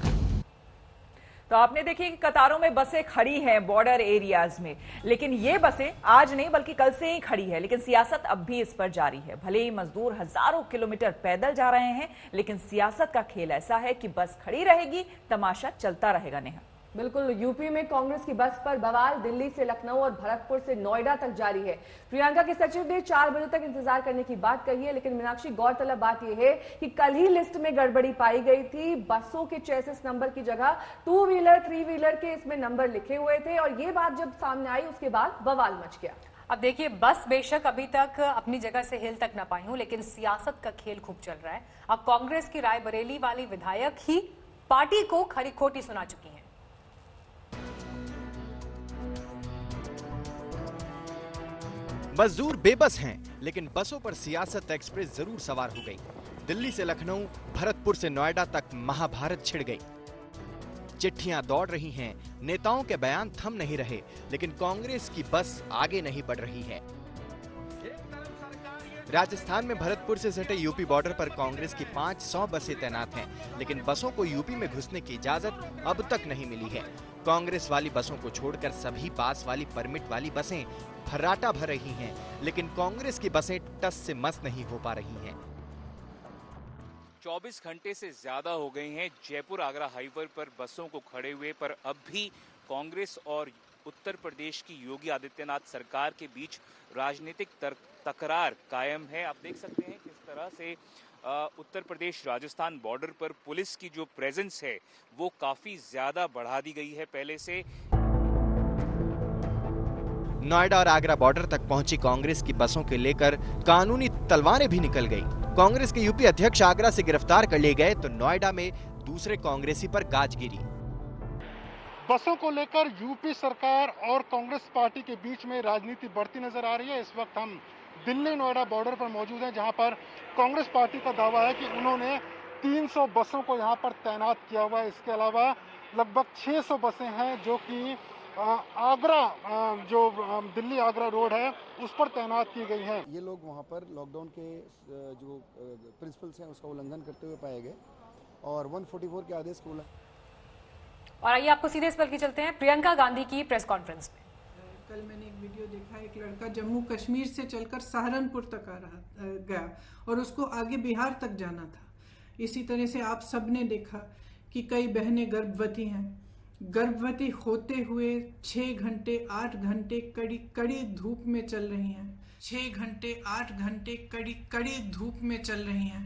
तो आपने देखी कि कतारों में बसें खड़ी हैं बॉर्डर एरियाज में, लेकिन ये बसें आज नहीं बल्कि कल से ही खड़ी है। लेकिन सियासत अब भी इस पर जारी है। भले ही मजदूर हजारों किलोमीटर पैदल जा रहे हैं, लेकिन सियासत का खेल ऐसा है कि बस खड़ी रहेगी, तमाशा चलता रहेगा। नेहा, बिल्कुल, यूपी में कांग्रेस की बस पर बवाल दिल्ली से लखनऊ और भरतपुर से नोएडा तक जारी है। प्रियंका के सचिव ने 4 बजे तक इंतजार करने की बात कही है, लेकिन मीनाक्षी गौरतलब बात यह है कि कल ही लिस्ट में गड़बड़ी पाई गई थी। बसों के चेसिस नंबर की जगह 2 व्हीलर 3 व्हीलर के इसमें नंबर लिखे हुए थे, और ये बात जब सामने आई उसके बाद बवाल मच गया। अब देखिए, बस बेशक अभी तक अपनी जगह से हिल तक ना पाई हूं, लेकिन सियासत का खेल खूब चल रहा है। अब कांग्रेस की रायबरेली वाली विधायक ही पार्टी को खरी खोटी सुना चुकी है। मजदूर बेबस हैं, लेकिन बसों पर सियासत एक्सप्रेस जरूर सवार हो गई। दिल्ली से लखनऊ, भरतपुर से नोएडा तक महाभारत छिड़ गई। चिट्ठियां दौड़ रही हैं, नेताओं के बयान थम नहीं रहे, लेकिन कांग्रेस की बस आगे नहीं बढ़ रही है। राजस्थान में भरतपुर से सटे यूपी बॉर्डर पर कांग्रेस की 500 बसें तैनात हैं, लेकिन बसों को यूपी में घुसने की इजाजत अब तक नहीं मिली है। कांग्रेस वाली बसों को छोड़कर सभी पास वाली परमिट वाली बसें फर्राटा भर रही हैं, लेकिन कांग्रेस की बसें टस से मस नहीं हो पा रही हैं। 24 घंटे से ज्यादा हो गए हैं जयपुर आगरा हाईवे पर बसों को खड़े हुए, पर अब भी कांग्रेस और उत्तर प्रदेश की योगी आदित्यनाथ सरकार के बीच राजनीतिक तकरार कायम है। आप देख सकते हैं किस तरह से उत्तर प्रदेश राजस्थान बॉर्डर पर पुलिस की जो प्रेजेंस है वो काफी ज्यादा बढ़ा दी गई है पहले से। नोएडा और आगरा बॉर्डर तक पहुंची कांग्रेस की बसों के लेकर कानूनी तलवारें भी निकल गई। कांग्रेस के यूपी अध्यक्ष आगरा से गिरफ्तार कर लिए गए तो नोएडा में दूसरे कांग्रेसी पर गाज गिरी। बसों को लेकर यूपी सरकार और कांग्रेस पार्टी के बीच में राजनीति बढ़ती नजर आ रही है। इस वक्त हम दिल्ली नोएडा बॉर्डर पर मौजूद हैं, जहां पर कांग्रेस पार्टी का दावा है कि उन्होंने 300 बसों को यहां पर तैनात किया हुआ है। इसके अलावा लगभग 600 बसें हैं जो कि आगरा जो दिल्ली आगरा रोड है उस पर तैनात की गई हैं। ये लोग वहाँ पर लॉकडाउन के जो प्रिंसिपल्स हैं उसका उल्लंघन करते हुए पाए गए और 144 के आदेश को। और आइए आपको सीधे इस पर की चलते हैं प्रियंका गांधी की प्रेस कॉन्फ्रेंस में। कल मैंने एक वीडियो देखा, एक लड़का जम्मू कश्मीर से चलकर सहारनपुर तक गया और उसको आगे बिहार तक जाना था। इसी तरह से आप सबने देखा कि कई बहनें गर्भवती हैं, गर्भवती होते हुए 6 घंटे 8 घंटे कड़ी धूप में चल रही हैं, 6 घंटे 8 घंटे कड़ी धूप में चल रही हैं।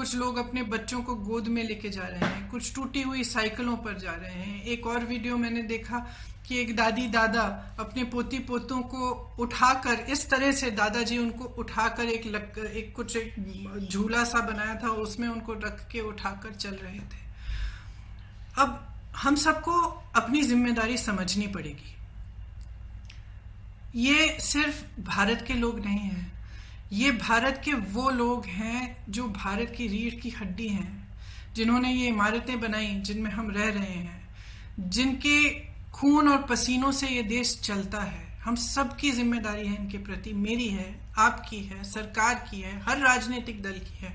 कुछ लोग अपने बच्चों को गोद में लेके जा रहे हैं, कुछ टूटी हुई साइकिलों पर जा रहे हैं। एक और वीडियो मैंने देखा कि एक दादी दादा अपने पोती पोतों को उठाकर, इस तरह से दादाजी उनको उठाकर एक झूला सा बनाया था, उसमें उनको रख के उठाकर चल रहे थे। अब हम सबको अपनी जिम्मेदारी समझनी पड़ेगी। ये सिर्फ भारत के लोग नहीं हैं, ये भारत के वो लोग हैं जो भारत की रीढ़ की हड्डी हैं, जिन्होंने ये इमारतें बनाई जिनमें हम रह रहे हैं, जिनके खून और पसीनों से ये देश चलता है। हम सबकी जिम्मेदारी है इनके प्रति, मेरी है, आपकी है, सरकार की है, हर राजनीतिक दल की है।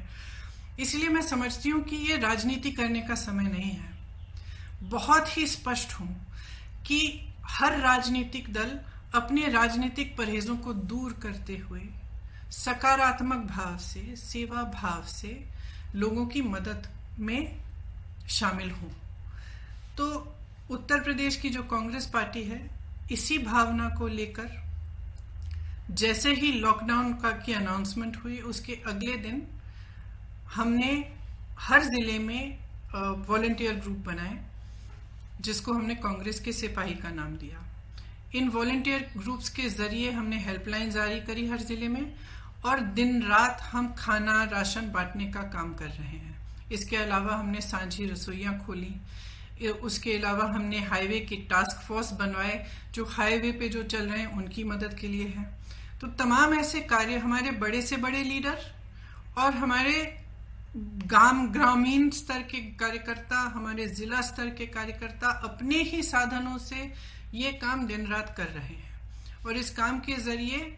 इसलिए मैं समझती हूँ कि ये राजनीति करने का समय नहीं है। बहुत ही स्पष्ट हूं कि हर राजनीतिक दल अपने राजनीतिक परहेजों को दूर करते हुए सकारात्मक भाव से, सेवा भाव से लोगों की मदद में शामिल हो। तो उत्तर प्रदेश की जो कांग्रेस पार्टी है, इसी भावना को लेकर जैसे ही लॉकडाउन की अनाउंसमेंट हुई, उसके अगले दिन हमने हर जिले में वॉलंटियर ग्रुप बनाए, जिसको हमने कांग्रेस के सिपाही का नाम दिया। इन वॉलंटियर ग्रुप्स के जरिए हमने हेल्पलाइन जारी करी हर जिले में, और दिन रात हम खाना राशन बांटने का काम कर रहे हैं। इसके अलावा हमने सांझी रसोइयाँ खोली। उसके अलावा हमने हाईवे की टास्क फोर्स बनवाए, जो हाईवे पे जो चल रहे हैं उनकी मदद के लिए है। तो तमाम ऐसे कार्य हमारे बड़े से बड़े लीडर और हमारे ग्रामीण स्तर के कार्यकर्ता, हमारे जिला स्तर के कार्यकर्ता अपने ही साधनों से ये काम दिन रात कर रहे हैं। और इस काम के जरिए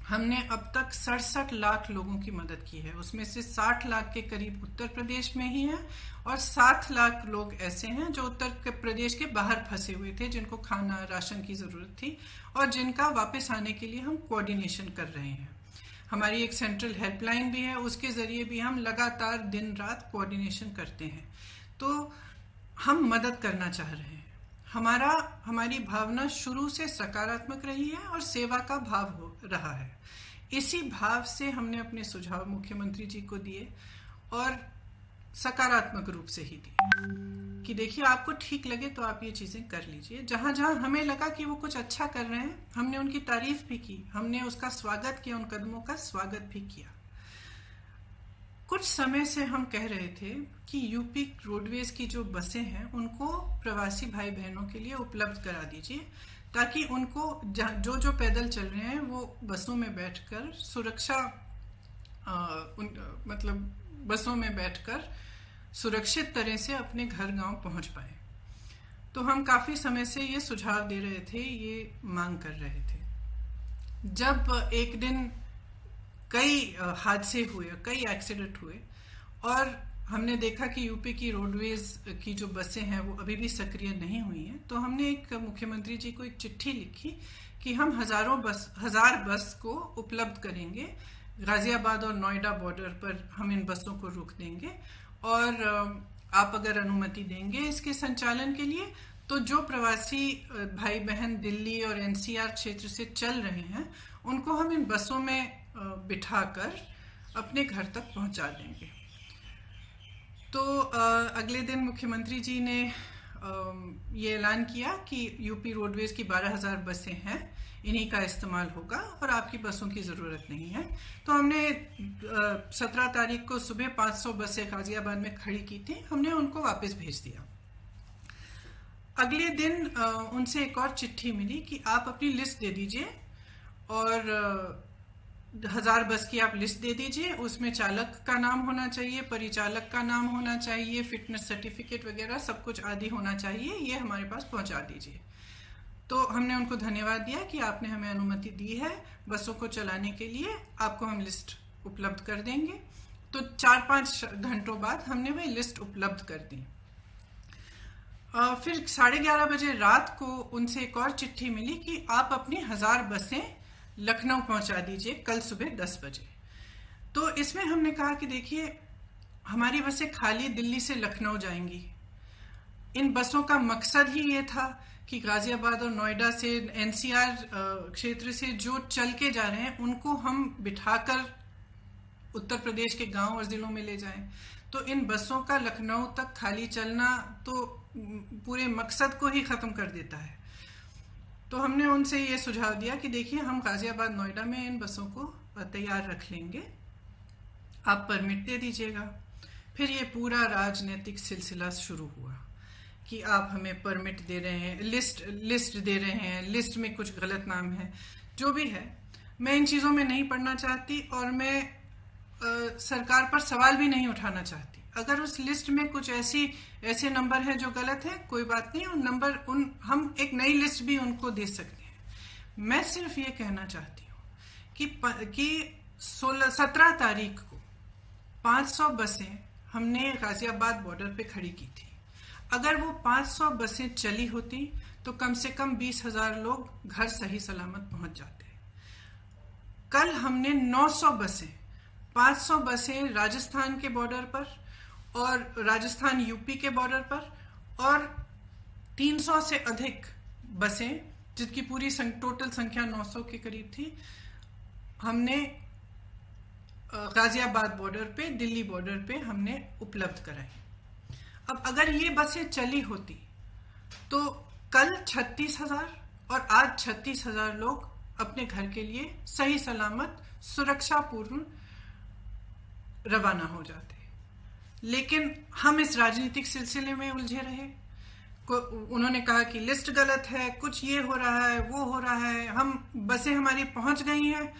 हमने अब तक 67 लाख लोगों की मदद की है। उसमें से 60 लाख के करीब उत्तर प्रदेश में ही हैं, और 7 लाख लोग ऐसे हैं जो उत्तर प्रदेश के बाहर फंसे हुए थे, जिनको खाना राशन की जरूरत थी, और जिनका वापस आने के लिए हम कोऑर्डिनेशन कर रहे हैं। हमारी एक सेंट्रल हेल्पलाइन भी है, उसके जरिए भी हम लगातार दिन रात कोऑर्डिनेशन करते हैं। तो हम मदद करना चाह रहे हैं। हमारी भावना शुरू से सकारात्मक रही है और सेवा का भाव रहा है। इसी भाव से हमने अपने सुझाव मुख्यमंत्री जी को दिए, और सकारात्मक रूप से ही दिए कि देखिए, आपको ठीक लगे तो आप ये चीजें कर लीजिए। जहां जहां हमें लगा कि वो कुछ अच्छा कर रहे हैं, हमने उनकी तारीफ भी की, हमने उसका स्वागत किया, उन कदमों का स्वागत भी किया। कुछ समय से हम कह रहे थे कि यूपी रोडवेज की जो बसें हैं उनको प्रवासी भाई बहनों के लिए उपलब्ध करा दीजिए, ताकि उनको जो पैदल चल रहे हैं वो बसों में बैठकर बसों में बैठकर सुरक्षित तरह से अपने घर गांव पहुंच पाए। तो हम काफी समय से ये सुझाव दे रहे थे, ये मांग कर रहे थे। जब एक दिन कई हादसे हुए, कई एक्सीडेंट हुए, और हमने देखा कि यूपी की रोडवेज की जो बसें हैं वो अभी भी सक्रिय नहीं हुई हैं, तो हमने एक मुख्यमंत्री जी को एक चिट्ठी लिखी कि हम 1000 बस को उपलब्ध करेंगे। गाजियाबाद और नोएडा बॉर्डर पर हम इन बसों को रोक देंगे, और आप अगर अनुमति देंगे इसके संचालन के लिए, तो जो प्रवासी भाई बहन दिल्ली और एनसीआर क्षेत्र से चल रहे हैं उनको हम इन बसों में बिठाकर अपने घर तक पहुंचा देंगे। तो अगले दिन मुख्यमंत्री जी ने ये ऐलान किया कि यूपी रोडवेज की 12,000 बसें हैं, इन्हीं का इस्तेमाल होगा और आपकी बसों की ज़रूरत नहीं है। तो हमने 17 तारीख को सुबह 500 बसें गाजियाबाद में खड़ी की थी, हमने उनको वापस भेज दिया। अगले दिन उनसे एक और चिट्ठी मिली कि आप अपनी लिस्ट दे दीजिए, और 1000 बस की आप लिस्ट दे दीजिए, उसमें चालक का नाम होना चाहिए, परिचालक का नाम होना चाहिए, फिटनेस सर्टिफिकेट वगैरह सब कुछ आदि होना चाहिए, ये हमारे पास पहुंचा दीजिए। तो हमने उनको धन्यवाद दिया कि आपने हमें अनुमति दी है बसों को चलाने के लिए, आपको हम लिस्ट उपलब्ध कर देंगे। तो 4-5 घंटों बाद हमने वह लिस्ट उपलब्ध कर दी। फिर 11:30 बजे रात को उनसे एक और चिट्ठी मिली कि आप अपनी 1000 बसें लखनऊ पहुंचा दीजिए कल सुबह 10 बजे। तो इसमें हमने कहा कि देखिए, हमारी बसें खाली दिल्ली से लखनऊ जाएंगी। इन बसों का मकसद ही ये था कि गाजियाबाद और नोएडा से, एनसीआर क्षेत्र से जो चल के जा रहे हैं उनको हम बिठाकर उत्तर प्रदेश के गांव और जिलों में ले जाएं, तो इन बसों का लखनऊ तक खाली चलना तो पूरे मकसद को ही खत्म कर देता है। तो हमने उनसे ये सुझाव दिया कि देखिए, हम गाजियाबाद नोएडा में इन बसों को तैयार रख लेंगे, आप परमिट दे दीजिएगा। फिर ये पूरा राजनीतिक सिलसिला शुरू हुआ कि आप हमें परमिट दे रहे हैं, लिस्ट दे रहे हैं, लिस्ट में कुछ गलत नाम है। जो भी है, मैं इन चीज़ों में नहीं पढ़ना चाहती और मैं सरकार पर सवाल भी नहीं उठाना चाहती। अगर उस लिस्ट में कुछ ऐसे नंबर हैं जो गलत है, कोई बात नहीं, हम एक नई लिस्ट भी उनको दे सकते हैं। मैं सिर्फ ये कहना चाहती हूँ कि 17 तारीख को 500 बसें हमने गाजियाबाद बॉर्डर पे खड़ी की थी। अगर वो 500 बसें चली होती तो कम से कम 20,000 लोग घर सही सलामत पहुंच जाते। कल हमने 900 बसें, 500 बसें राजस्थान के बॉर्डर पर और राजस्थान यूपी के बॉर्डर पर, और 300 से अधिक बसें, जिसकी पूरी टोटल संख्या 900 के करीब थी, हमने गाजियाबाद बॉर्डर पे, दिल्ली बॉर्डर पे हमने उपलब्ध कराई। अब अगर ये बसें चली होती तो कल 36,000 और आज 36,000 लोग अपने घर के लिए सही सलामत सुरक्षापूर्ण रवाना हो जाते। लेकिन हम इस राजनीतिक सिलसिले में उलझे रहे। उन्होंने कहा कि लिस्ट गलत है, कुछ ये हो रहा है, वो हो रहा है, बसें हमारी पहुंच गई हैं।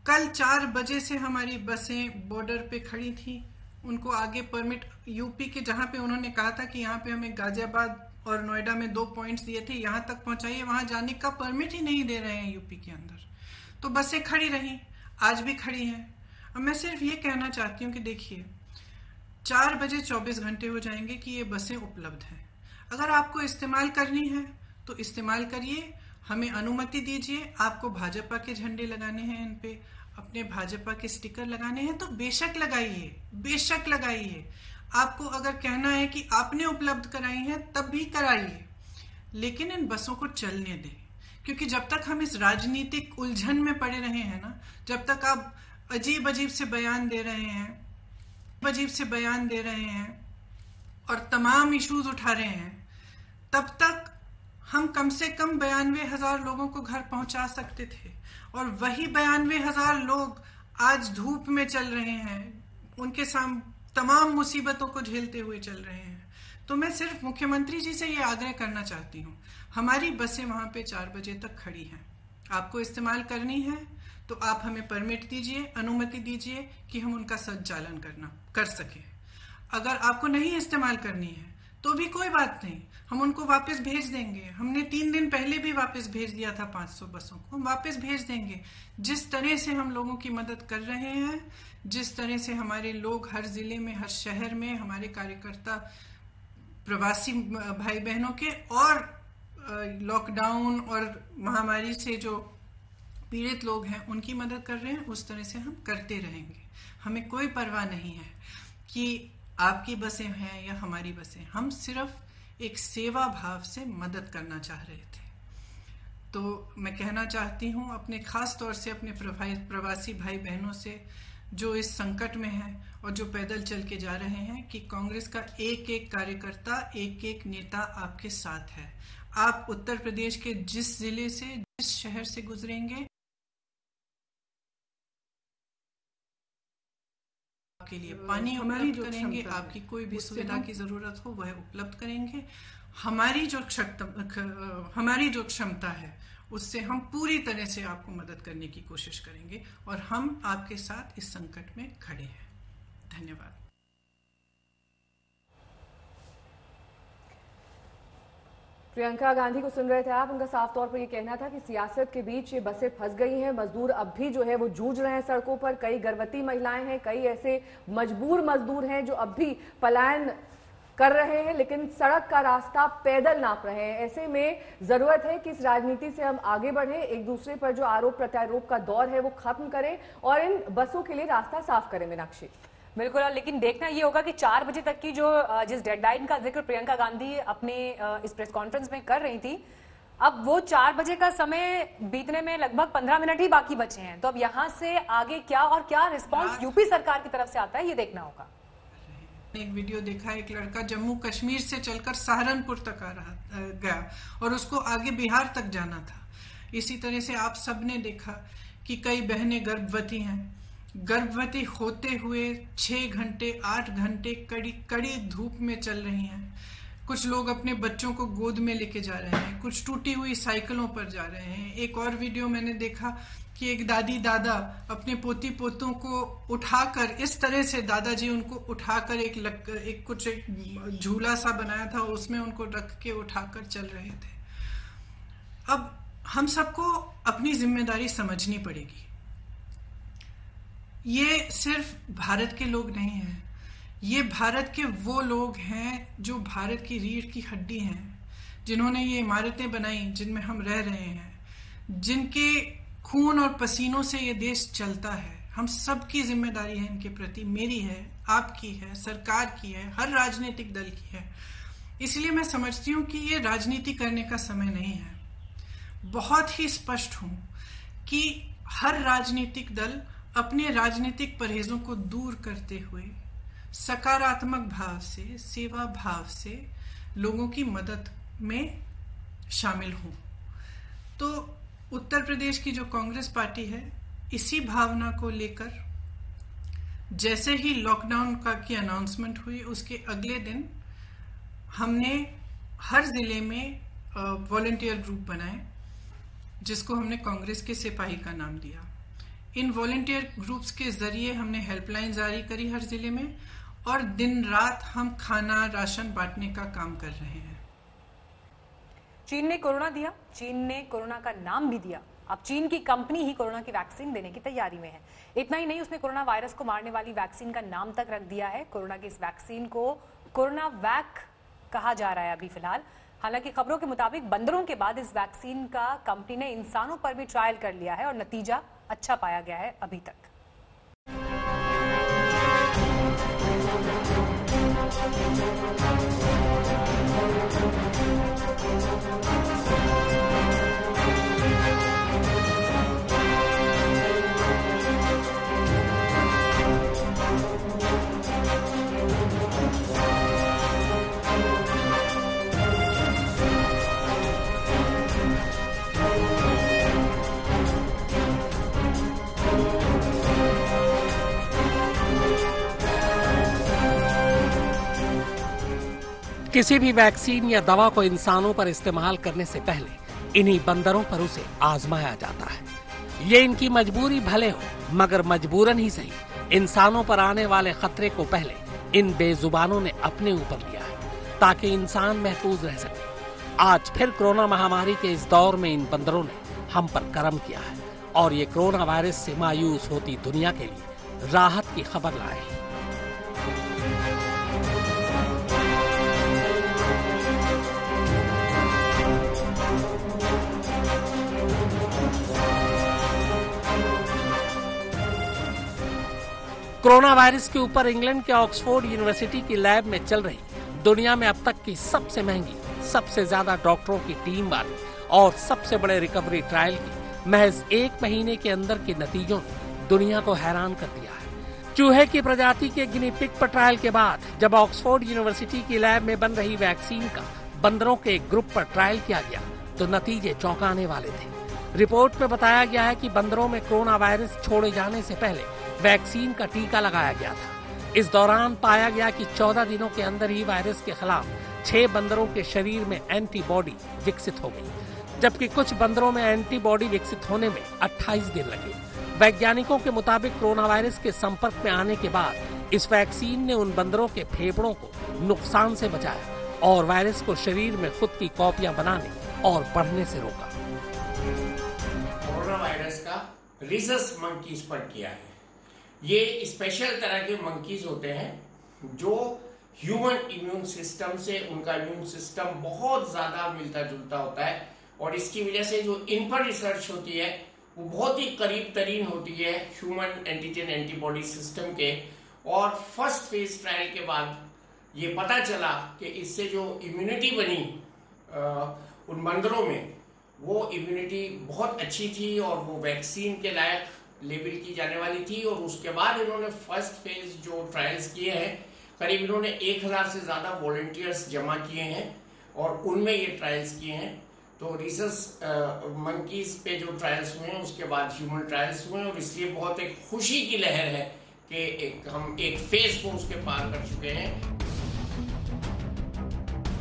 कल 4 बजे से हमारी बसें बॉर्डर पे खड़ी थी, उनको आगे परमिट यूपी के, जहां पे उन्होंने कहा था कि यहाँ पे हमें गाजियाबाद और नोएडा में 2 पॉइंट्स दिए थे, यहाँ तक पहुंचाइए, वहां जाने का परमिट ही नहीं दे रहे हैं यूपी के अंदर। तो बसें खड़ी रही, आज भी खड़ी हैं। अब मैं सिर्फ ये कहना चाहती हूँ कि देखिए, 4 बजे 24 घंटे हो जाएंगे कि ये बसें उपलब्ध हैं। अगर आपको इस्तेमाल करनी है तो इस्तेमाल करिए, हमें अनुमति दीजिए। आपको भाजपा के झंडे लगाने हैं, इन पे अपने भाजपा के स्टिकर लगाने हैं तो बेशक लगाइए, बेशक लगाइए। आपको अगर कहना है कि आपने उपलब्ध कराई है तब भी कराइए, लेकिन इन बसों को चलने दें। क्योंकि जब तक हम इस राजनीतिक उलझन में पड़े रहे हैं ना, जब तक आप अजीब अजीब से बयान दे रहे हैं और तमाम इश्यूज उठा रहे हैं, तब तक हम कम से कम 92,000 लोगों को घर पहुंचा सकते थे। और वही 92,000 लोग आज धूप में चल रहे हैं, उनके सामने तमाम मुसीबतों को झेलते हुए चल रहे हैं। तो मैं सिर्फ मुख्यमंत्री जी से ये आग्रह करना चाहती हूँ, हमारी बसें वहां पे 4 बजे तक खड़ी हैं, आपको इस्तेमाल करनी है तो आप हमें परमिट दीजिए, अनुमति दीजिए कि हम उनका संचालन कर सकें। अगर आपको नहीं इस्तेमाल करनी है तो भी कोई बात नहीं, हम उनको वापस भेज देंगे। हमने 3 दिन पहले भी वापस भेज दिया था 500 बसों को, हम वापस भेज देंगे। जिस तरह से हम लोगों की मदद कर रहे हैं, जिस तरह से हमारे लोग हर जिले में, हर शहर में, हमारे कार्यकर्ता प्रवासी भाई बहनों के और लॉकडाउन और महामारी से जो पीड़ित लोग हैं उनकी मदद कर रहे हैं, उस तरह से हम करते रहेंगे। हमें कोई परवाह नहीं है कि आपकी बसें हैं या हमारी बसें, हम सिर्फ एक सेवा भाव से मदद करना चाह रहे थे। तो मैं कहना चाहती हूँ अपने खास तौर से अपने प्रवासी भाई बहनों से जो इस संकट में हैं और जो पैदल चल के जा रहे हैं, कि कांग्रेस का एक एक कार्यकर्ता, एक एक नेता आपके साथ है। आप उत्तर प्रदेश के जिस जिले से, जिस शहर से गुजरेंगे, आपके लिए पानी उपलब्ध करेंगे, आपकी कोई भी सुविधा की जरूरत हो वह उपलब्ध करेंगे। हमारी जो क्षमता है उससे हम पूरी तरह से आपको मदद करने की कोशिश करेंगे और हम आपके साथ इस संकट में खड़े हैं। धन्यवाद। प्रियंका गांधी को सुन रहे थे आप। उनका साफ तौर पर यह कहना था कि सियासत के बीच ये बसें फंस गई हैं, मजदूर अब भी जो है वो जूझ रहे हैं सड़कों पर। कई गर्भवती महिलाएं हैं, कई ऐसे मजबूर मजदूर हैं जो अब भी पलायन कर रहे हैं, लेकिन सड़क का रास्ता पैदल नाप रहे हैं। ऐसे में जरूरत है कि इस राजनीति से हम आगे बढ़े, एक दूसरे पर जो आरोप प्रत्यारोप का दौर है वो खत्म करें और इन बसों के लिए रास्ता साफ करें। मीनाक्षी, बिल्कुल, लेकिन देखना ये होगा कि 4 बजे तक की जिस डेडलाइन का जिक्र प्रियंका गांधी अपने इस प्रेस कॉन्फ्रेंस में कर रही थी, अब वो 4 बजे का समय बीतने में लगभग 15 मिनट ही बाकी बचे हैं, तो अब यहाँ से आगे क्या और क्या रिस्पांस यूपी सरकार की तरफ से आता है, ये देखना होगा। एक वीडियो देखा, एक लड़का जम्मू कश्मीर से चलकर सहारनपुर तक गया और उसको आगे बिहार तक जाना था। इसी तरह से आप सबने देखा कि कई बहनें गर्भवती हैं, गर्भवती होते हुए 6 घंटे 8 घंटे कड़ी धूप में चल रही हैं। कुछ लोग अपने बच्चों को गोद में लेके जा रहे हैं, कुछ टूटी हुई साइकिलों पर जा रहे हैं। एक और वीडियो मैंने देखा कि एक दादी दादा अपने पोती पोतों को उठाकर, इस तरह से दादाजी उनको उठाकर एक झूला सा बनाया था, उसमें उनको रख के उठाकर चल रहे थे। अब हम सबको अपनी जिम्मेदारी समझनी पड़ेगी। ये सिर्फ भारत के लोग नहीं हैं, ये भारत के वो लोग हैं जो भारत की रीढ़ की हड्डी हैं, जिन्होंने ये इमारतें बनाई जिनमें हम रह रहे हैं, जिनके खून और पसीनों से ये देश चलता है। हम सबकी जिम्मेदारी है इनके प्रति, मेरी है, आपकी है, सरकार की है, हर राजनीतिक दल की है। इसलिए मैं समझती हूँ कि ये राजनीति करने का समय नहीं है। बहुत ही स्पष्ट हूँ कि हर राजनीतिक दल अपने राजनीतिक परहेजों को दूर करते हुए सकारात्मक भाव से, सेवा भाव से लोगों की मदद में शामिल हो। तो उत्तर प्रदेश की जो कांग्रेस पार्टी है, इसी भावना को लेकर जैसे ही लॉकडाउन की अनाउंसमेंट हुई, उसके अगले दिन हमने हर जिले में वॉलंटियर ग्रुप बनाए, जिसको हमने कांग्रेस के सिपाही का नाम दिया। इन वॉलंटियर ग्रुप्स के जरिए हमने हेल्पलाइन जारी करी हर जिले में, और दिन रात हम खाना राशन बांटने का काम कर रहे हैं। चीन ने कोरोना दिया, चीन ने कोरोना का नाम भी दिया। अब चीन की कंपनी ही कोरोना की वैक्सीन देने की तैयारी में है। इतना ही नहीं, उसने कोरोना वायरस को मारने वाली वैक्सीन का नाम तक रख दिया है। कोरोना की इस वैक्सीन को कोरोना वैक कहा जा रहा है अभी फिलहाल। हालांकि खबरों के मुताबिक बंदरों के बाद इस वैक्सीन का कंपनी ने इंसानों पर भी ट्रायल कर लिया है और नतीजा अच्छा पाया गया है अभी तक। किसी भी वैक्सीन या दवा को इंसानों पर इस्तेमाल करने से पहले इन्हीं बंदरों पर उसे आजमाया जाता है। ये इनकी मजबूरी भले हो, मगर मजबूरन ही सही इंसानों पर आने वाले खतरे को पहले इन बेजुबानों ने अपने ऊपर लिया है, ताकि इंसान महफूज रह सके। आज फिर कोरोना महामारी के इस दौर में इन बंदरों ने हम पर करम किया है और ये कोरोना वायरस से मायूस होती दुनिया के लिए राहत की खबर लाए। कोरोना वायरस के ऊपर इंग्लैंड के ऑक्सफोर्ड यूनिवर्सिटी की लैब में चल रही दुनिया में अब तक की सबसे महंगी, सबसे ज्यादा डॉक्टरों की टीम वाली और सबसे बड़े रिकवरी ट्रायल की महज 1 महीने के अंदर के नतीजों ने दुनिया को हैरान कर दिया है। चूहे की प्रजाति के गिनी पिग पर ट्रायल के बाद जब ऑक्सफोर्ड यूनिवर्सिटी की लैब में बन रही वैक्सीन का बंदरों के एक ग्रुप पर ट्रायल किया गया तो नतीजे चौंकाने वाले थे। रिपोर्ट में बताया गया है कि बंदरों में कोरोना वायरस छोड़े जाने से पहले वैक्सीन का टीका लगाया गया था। इस दौरान पाया गया कि 14 दिनों के अंदर ही वायरस के खिलाफ 6 बंदरों के शरीर में एंटीबॉडी विकसित हो गई, जबकि कुछ बंदरों में एंटीबॉडी विकसित होने में 28 दिन लगे। वैज्ञानिकों के मुताबिक कोरोना वायरस के संपर्क में आने के बाद इस वैक्सीन ने उन बंदरों के फेफड़ों को नुकसान से बचाया और वायरस को शरीर में खुद की कॉपियां बनाने और बढ़ने से रोका। कोरोना वायरस का रिसस मंकीज पर किया है। ये स्पेशल तरह के मंकीज होते हैं जो ह्यूमन इम्यून सिस्टम से, उनका इम्यून सिस्टम बहुत ज्यादा मिलता जुलता होता है और इसकी वजह से जो इन पर रिसर्च होती है वो बहुत ही करीब तरीन होती है ह्यूमन एंटीजन एंटीबॉडी सिस्टम के। और फर्स्ट फेज ट्रायल के बाद ये पता चला कि इससे जो इम्यूनिटी बनी उन बंदरों में वो इम्यूनिटी बहुत अच्छी थी और वो वैक्सीन के लायक लेबल की जाने वाली थी। और उसके बाद इन्होंने फर्स्ट फेज जो ट्रायल्स किए हैं, करीब इन्होंने 1000 से ज़्यादा वॉलंटियर्स जमा किए हैं और उनमें ये ट्रायल्स किए हैं। तो रिसस मंकीज पे जो ट्रायल्स हुए हैं उसके बाद ह्यूमन ट्रायल्स हुए हैं और इसलिए बहुत एक खुशी की लहर है कि हम एक फेज को उसके पार कर चुके हैं।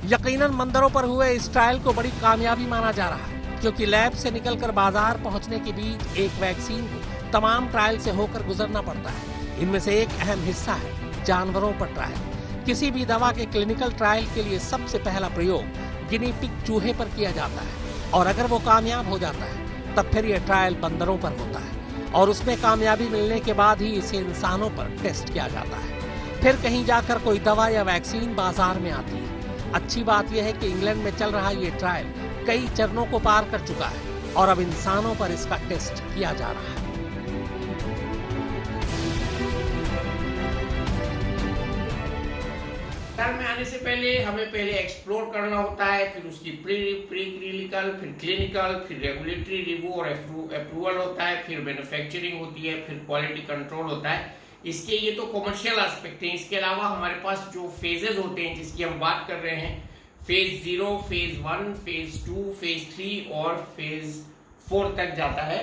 यकीनन बंदरों पर हुए इस ट्रायल को बड़ी कामयाबी माना जा रहा है, क्योंकि लैब से निकलकर बाजार पहुंचने के बीच एक वैक्सीन को तमाम ट्रायल से होकर गुजरना पड़ता है। इनमें से एक अहम हिस्सा है जानवरों पर ट्रायल। किसी भी दवा के क्लिनिकल ट्रायल के लिए सबसे पहला प्रयोग गिनी पिग चूहे पर किया जाता है और अगर वो कामयाब हो जाता है तब फिर यह ट्रायल बंदरों पर होता है और उसमें कामयाबी मिलने के बाद ही इसे इंसानों पर टेस्ट किया जाता है। फिर कहीं जाकर कोई दवा या वैक्सीन बाजार में आती है। अच्छी बात यह है कि इंग्लैंड में चल रहा ये ट्रायल कई चरणों को पार कर चुका है और अब इंसानों पर इसका टेस्ट किया जा रहा है। में आने से पहले हमें पहले एक्सप्लोर करना होता है, फिर उसकी प्री क्लिनिकल, फिर क्लिनिकल, फिर रेगुलेटरी रिव्यू और अप्रूवल होता है, फिर मैन्युफैक्चरिंग होती है, फिर क्वालिटी कंट्रोल होता है। इसके ये तो कमर्शियल एस्पेक्ट हैं। इसके अलावा हमारे पास जो फेजेस होते हैं जिसकी हम बात कर रहे हैं, फेज 0, फेज 1, फेज 2, फेज 3 और फेज 4 तक जाता है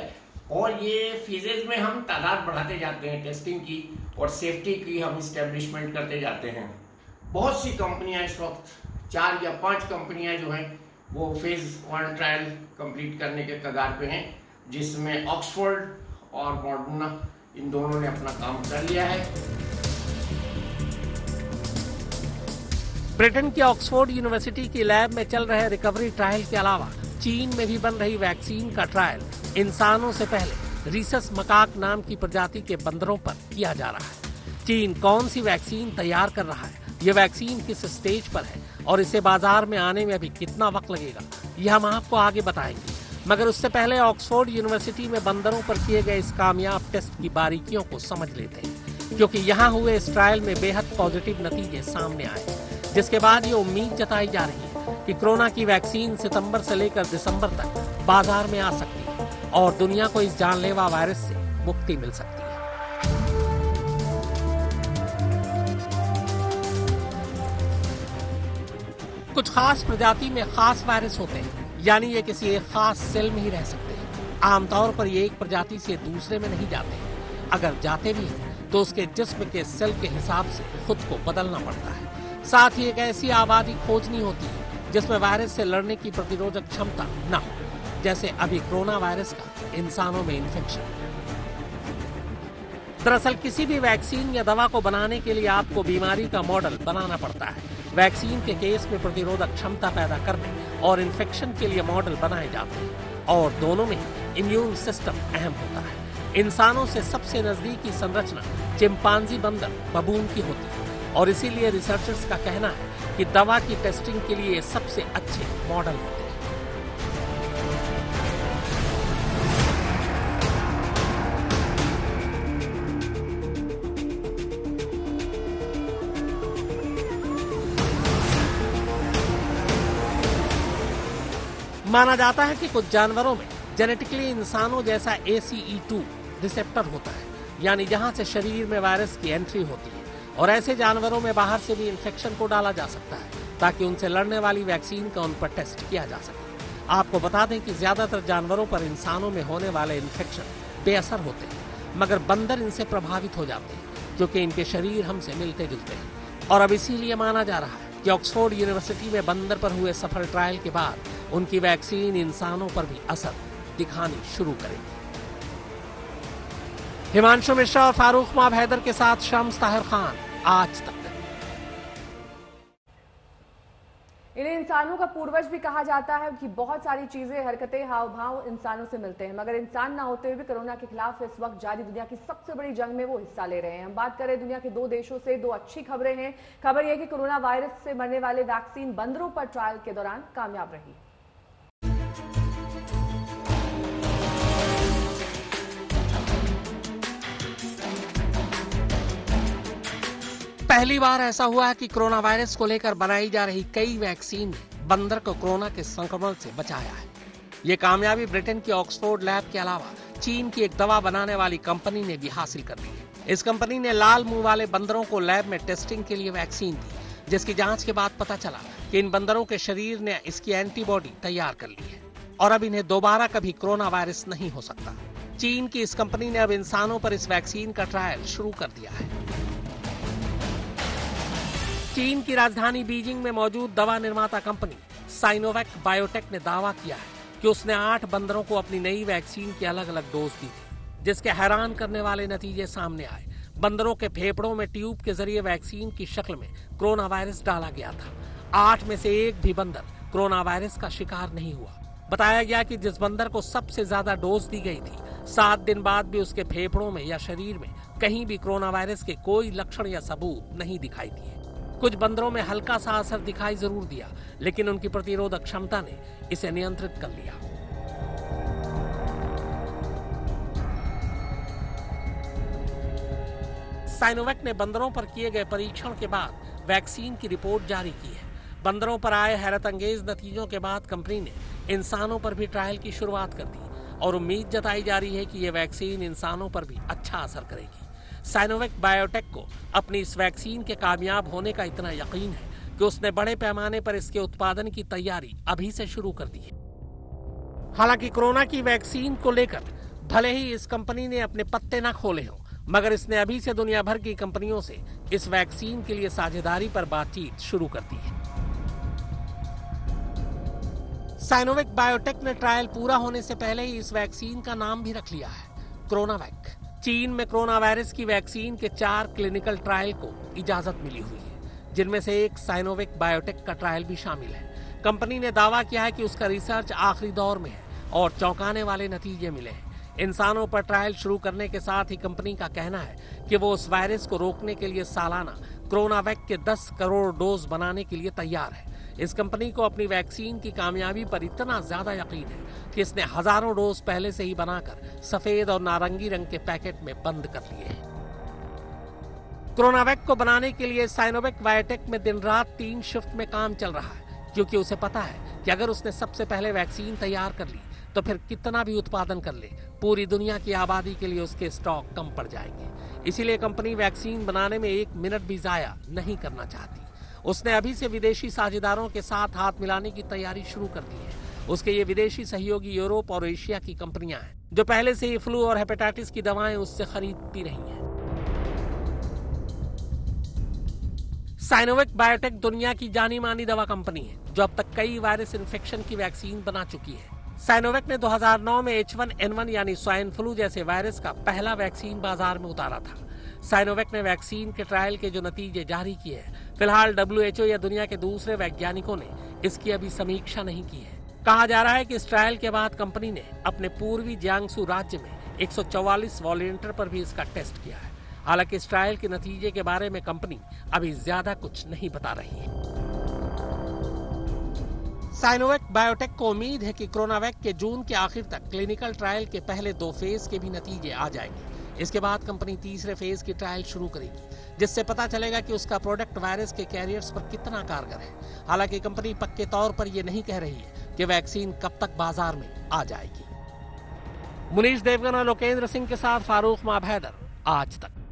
और ये फेजेस में हम तादाद बढ़ाते जाते हैं टेस्टिंग की और सेफ्टी की हम इस्टेब्लिशमेंट करते जाते हैं। बहुत सी कंपनियां इस वक्त 4 या 5 कंपनियां जो हैं वो फेज 1 ट्रायल कंप्लीट करने के कगार पे हैं, जिसमें ऑक्सफोर्ड और मॉडर्ना इन दोनों ने अपना काम कर लिया है। ब्रिटेन की ऑक्सफोर्ड यूनिवर्सिटी की लैब में चल रहे रिकवरी ट्रायल के अलावा चीन में भी बन रही वैक्सीन का ट्रायल इंसानों से पहले रीसस मकाक नाम की प्रजाति के बंदरों पर किया जा रहा है। चीन कौन सी वैक्सीन तैयार कर रहा है, ये वैक्सीन किस स्टेज पर है और इसे बाजार में आने में अभी कितना वक्त लगेगा, ये हम आपको आगे बताएंगे। मगर उससे पहले ऑक्सफोर्ड यूनिवर्सिटी में बंदरों पर किए गए इस कामयाब टेस्ट की बारीकियों को समझ लेते हैं, क्योंकि यहाँ हुए इस ट्रायल में बेहद पॉजिटिव नतीजे सामने आए, जिसके बाद ये उम्मीद जताई जा रही है कि कोरोना की वैक्सीन सितंबर से लेकर दिसंबर तक बाजार में आ सकती है और दुनिया को इस जानलेवा वायरस से मुक्ति मिल सकती है। कुछ खास प्रजाति में खास वायरस होते हैं, यानी ये किसी एक खास सेल में ही रह सकते हैं। आमतौर पर ये एक प्रजाति से दूसरे में नहीं जाते हैं। अगर जाते भी हैं तो उसके जिस्म के सेल के हिसाब से खुद को बदलना पड़ता है। साथ ही एक ऐसी आबादी खोजनी होती है जिसमें वायरस से लड़ने की प्रतिरोधक क्षमता न हो, जैसे अभी कोरोना वायरस का इंसानों में इन्फेक्शन। दरअसल किसी भी वैक्सीन या दवा को बनाने के लिए आपको बीमारी का मॉडल बनाना पड़ता है। वैक्सीन के केस में प्रतिरोधक क्षमता पैदा करने और इन्फेक्शन के लिए मॉडल बनाए जाते हैं और दोनों में इम्यून सिस्टम अहम होता है। इंसानों से सबसे नजदीकी संरचना चिंपांजी बंदर बबून की होती है और इसीलिए रिसर्चर्स का कहना है कि दवा की टेस्टिंग के लिए सबसे अच्छे मॉडल होते हैं। माना जाता है कि कुछ जानवरों में जेनेटिकली इंसानों जैसा ACE2 रिसेप्टर होता है, यानी जहां से शरीर में वायरस की एंट्री होती है और ऐसे जानवरों में बाहर से भी इन्फेक्शन को डाला जा सकता है ताकि उनसे लड़ने वाली वैक्सीन का उन पर टेस्ट किया जा सके। आपको बता दें कि ज्यादातर जानवरों पर इंसानों में होने वाले इन्फेक्शन बेअसर होते हैं, मगर बंदर इनसे प्रभावित हो जाते हैं क्योंकि इनके शरीर हमसे मिलते जुलते हैं। और अब इसीलिए माना जा रहा है कि ऑक्सफोर्ड यूनिवर्सिटी में बंदर पर हुए सफल ट्रायल के बाद उनकी वैक्सीन इंसानों पर भी असर दिखानी शुरू करेगी। हिमांशु मिश्रा और फारूक माब हैदर के साथ शम्स ताहिर खान, आज तक। इन्हें इंसानों का पूर्वज भी कहा जाता है कि बहुत सारी चीजें, हरकतें, हाव भाव इंसानों से मिलते हैं, मगर इंसान ना होते हुए भी कोरोना के खिलाफ इस वक्त जारी दुनिया की सबसे बड़ी जंग में वो हिस्सा ले रहे हैं। हम बात करें दुनिया के 2 देशों से, 2 अच्छी खबरें हैं। खबर यह कि कोरोना वायरस से मरने वाले वैक्सीन बंदरों पर ट्रायल के दौरान कामयाब रही। पहली बार ऐसा हुआ है कि कोरोना वायरस को लेकर बनाई जा रही कई वैक्सीन ने बंदर को कोरोना के संक्रमण से बचाया है। ये कामयाबी ब्रिटेन की ऑक्सफोर्ड लैब के अलावा चीन की एक दवा बनाने वाली कंपनी ने भी हासिल कर ली है। इस कंपनी ने लाल मुंह वाले बंदरों को लैब में टेस्टिंग के लिए वैक्सीन दी, जिसकी जांच के बाद पता चला कि इन बंदरों के शरीर ने इसकी एंटीबॉडी तैयार कर ली है और अब इन्हें दोबारा कभी कोरोना वायरस नहीं हो सकता। चीन की इस कंपनी ने अब इंसानों पर इस वैक्सीन का ट्रायल शुरू कर दिया है। चीन की राजधानी बीजिंग में मौजूद दवा निर्माता कंपनी साइनोवैक बायोटेक ने दावा किया है कि उसने 8 बंदरों को अपनी नई वैक्सीन की अलग अलग डोज दी थी, जिसके हैरान करने वाले नतीजे सामने आए। बंदरों के फेफड़ों में ट्यूब के जरिए वैक्सीन की शक्ल में कोरोना वायरस डाला गया था। 8 में से एक भी बंदर कोरोना वायरस का शिकार नहीं हुआ। बताया गया कि जिस बंदर को सबसे ज्यादा डोज दी गई थी, 7 दिन बाद भी उसके फेफड़ों में या शरीर में कहीं भी कोरोना वायरस के कोई लक्षण या सबूत नहीं दिखाई दिए। कुछ बंदरों में हल्का सा असर दिखाई जरूर दिया, लेकिन उनकी प्रतिरोधक क्षमता ने इसे नियंत्रित कर लिया। साइनोवैक ने बंदरों पर किए गए परीक्षण के बाद वैक्सीन की रिपोर्ट जारी की है। बंदरों पर आए हैरत अंगेज नतीजों के बाद कंपनी ने इंसानों पर भी ट्रायल की शुरुआत कर दी और उम्मीद जताई जा रही है कि ये वैक्सीन इंसानों पर भी अच्छा असर करेगी। साइनोवैक बायोटेक को अपनी इस वैक्सीन के कामयाब होने का इतना यकीन है कि उसने बड़े पैमाने पर इसके उत्पादन की तैयारी अभी से शुरू कर दी है। हालांकि कोरोना की वैक्सीन को लेकर भले ही इस कंपनी ने अपने पत्ते न खोले हों, मगर इसने अभी से दुनिया भर की कंपनियों से इस वैक्सीन के लिए साझेदारी पर बातचीत शुरू कर दी है। साइनोवैक बायोटेक ने ट्रायल पूरा होने से पहले ही इस वैक्सीन का नाम भी रख लिया है, कोरोनावैक। चीन में कोरोना वायरस की वैक्सीन के 4 क्लिनिकल ट्रायल को इजाजत मिली हुई है, जिनमें से एक साइनोवैक बायोटेक का ट्रायल भी शामिल है। कंपनी ने दावा किया है कि उसका रिसर्च आखिरी दौर में है और चौंकाने वाले नतीजे मिले हैं। इंसानों पर ट्रायल शुरू करने के साथ ही कंपनी का कहना है कि वो उस वायरस को रोकने के लिए सालाना कोरोनावैक के 10 करोड़ डोज बनाने के लिए तैयार है। इस कंपनी को अपनी वैक्सीन की कामयाबी पर इतना ज्यादा यकीन है कि इसने हजारों डोज पहले से ही बनाकर सफेद और नारंगी रंग के पैकेट में बंद कर लिए हैं। कोरोनावैक को बनाने के लिए साइनोवैक बायोटेक में दिन रात 3 शिफ्ट में काम चल रहा है, क्योंकि उसे पता है कि अगर उसने सबसे पहले वैक्सीन तैयार कर ली तो फिर कितना भी उत्पादन कर ले, पूरी दुनिया की आबादी के लिए उसके स्टॉक कम पड़ जाएंगे। इसीलिए कंपनी वैक्सीन बनाने में 1 मिनट भी जाया नहीं करना चाहती। उसने अभी से विदेशी साझेदारों के साथ हाथ मिलाने की तैयारी शुरू कर दी है। उसके ये विदेशी सहयोगी यूरोप और एशिया की कंपनियां हैं, जो पहले से ही फ्लू और हेपेटाइटिस की दवाएं उससे खरीदती रही हैं। साइनोवैक बायोटेक दुनिया की जानी मानी दवा कंपनी है, जो अब तक कई वायरस इन्फेक्शन की वैक्सीन बना चुकी है। साइनोवैक ने 2009 में H1N1 यानी स्वाइन फ्लू जैसे वायरस का पहला वैक्सीन बाजार में उतारा था। साइनोवैक ने वैक्सीन के ट्रायल के जो नतीजे जारी किए हैं, फिलहाल WHO या दुनिया के दूसरे वैज्ञानिकों ने इसकी अभी समीक्षा नहीं की है। कहा जा रहा है कि इस ट्रायल के बाद कंपनी ने अपने पूर्वी जियांगसू राज्य में 144 वॉलंटियर पर भी इसका टेस्ट किया है। हालांकि इस ट्रायल के नतीजे के बारे में कंपनी अभी ज्यादा कुछ नहीं बता रही है। साइनोवैक बायोटेक को उम्मीद है कि कोरोनावैक के जून के आखिर तक क्लिनिकल ट्रायल के पहले 2 फेज के भी नतीजे आ जाएंगे। इसके बाद कंपनी तीसरे फेज की ट्रायल शुरू करेगी, जिससे पता चलेगा कि उसका प्रोडक्ट वायरस के कैरियर्स पर कितना कारगर है। हालांकि कंपनी पक्के तौर पर यह नहीं कह रही है कि वैक्सीन कब तक बाजार में आ जाएगी। मुनीश देवगन और लोकेंद्र सिंह के साथ फारूक माब हैदर, आज तक।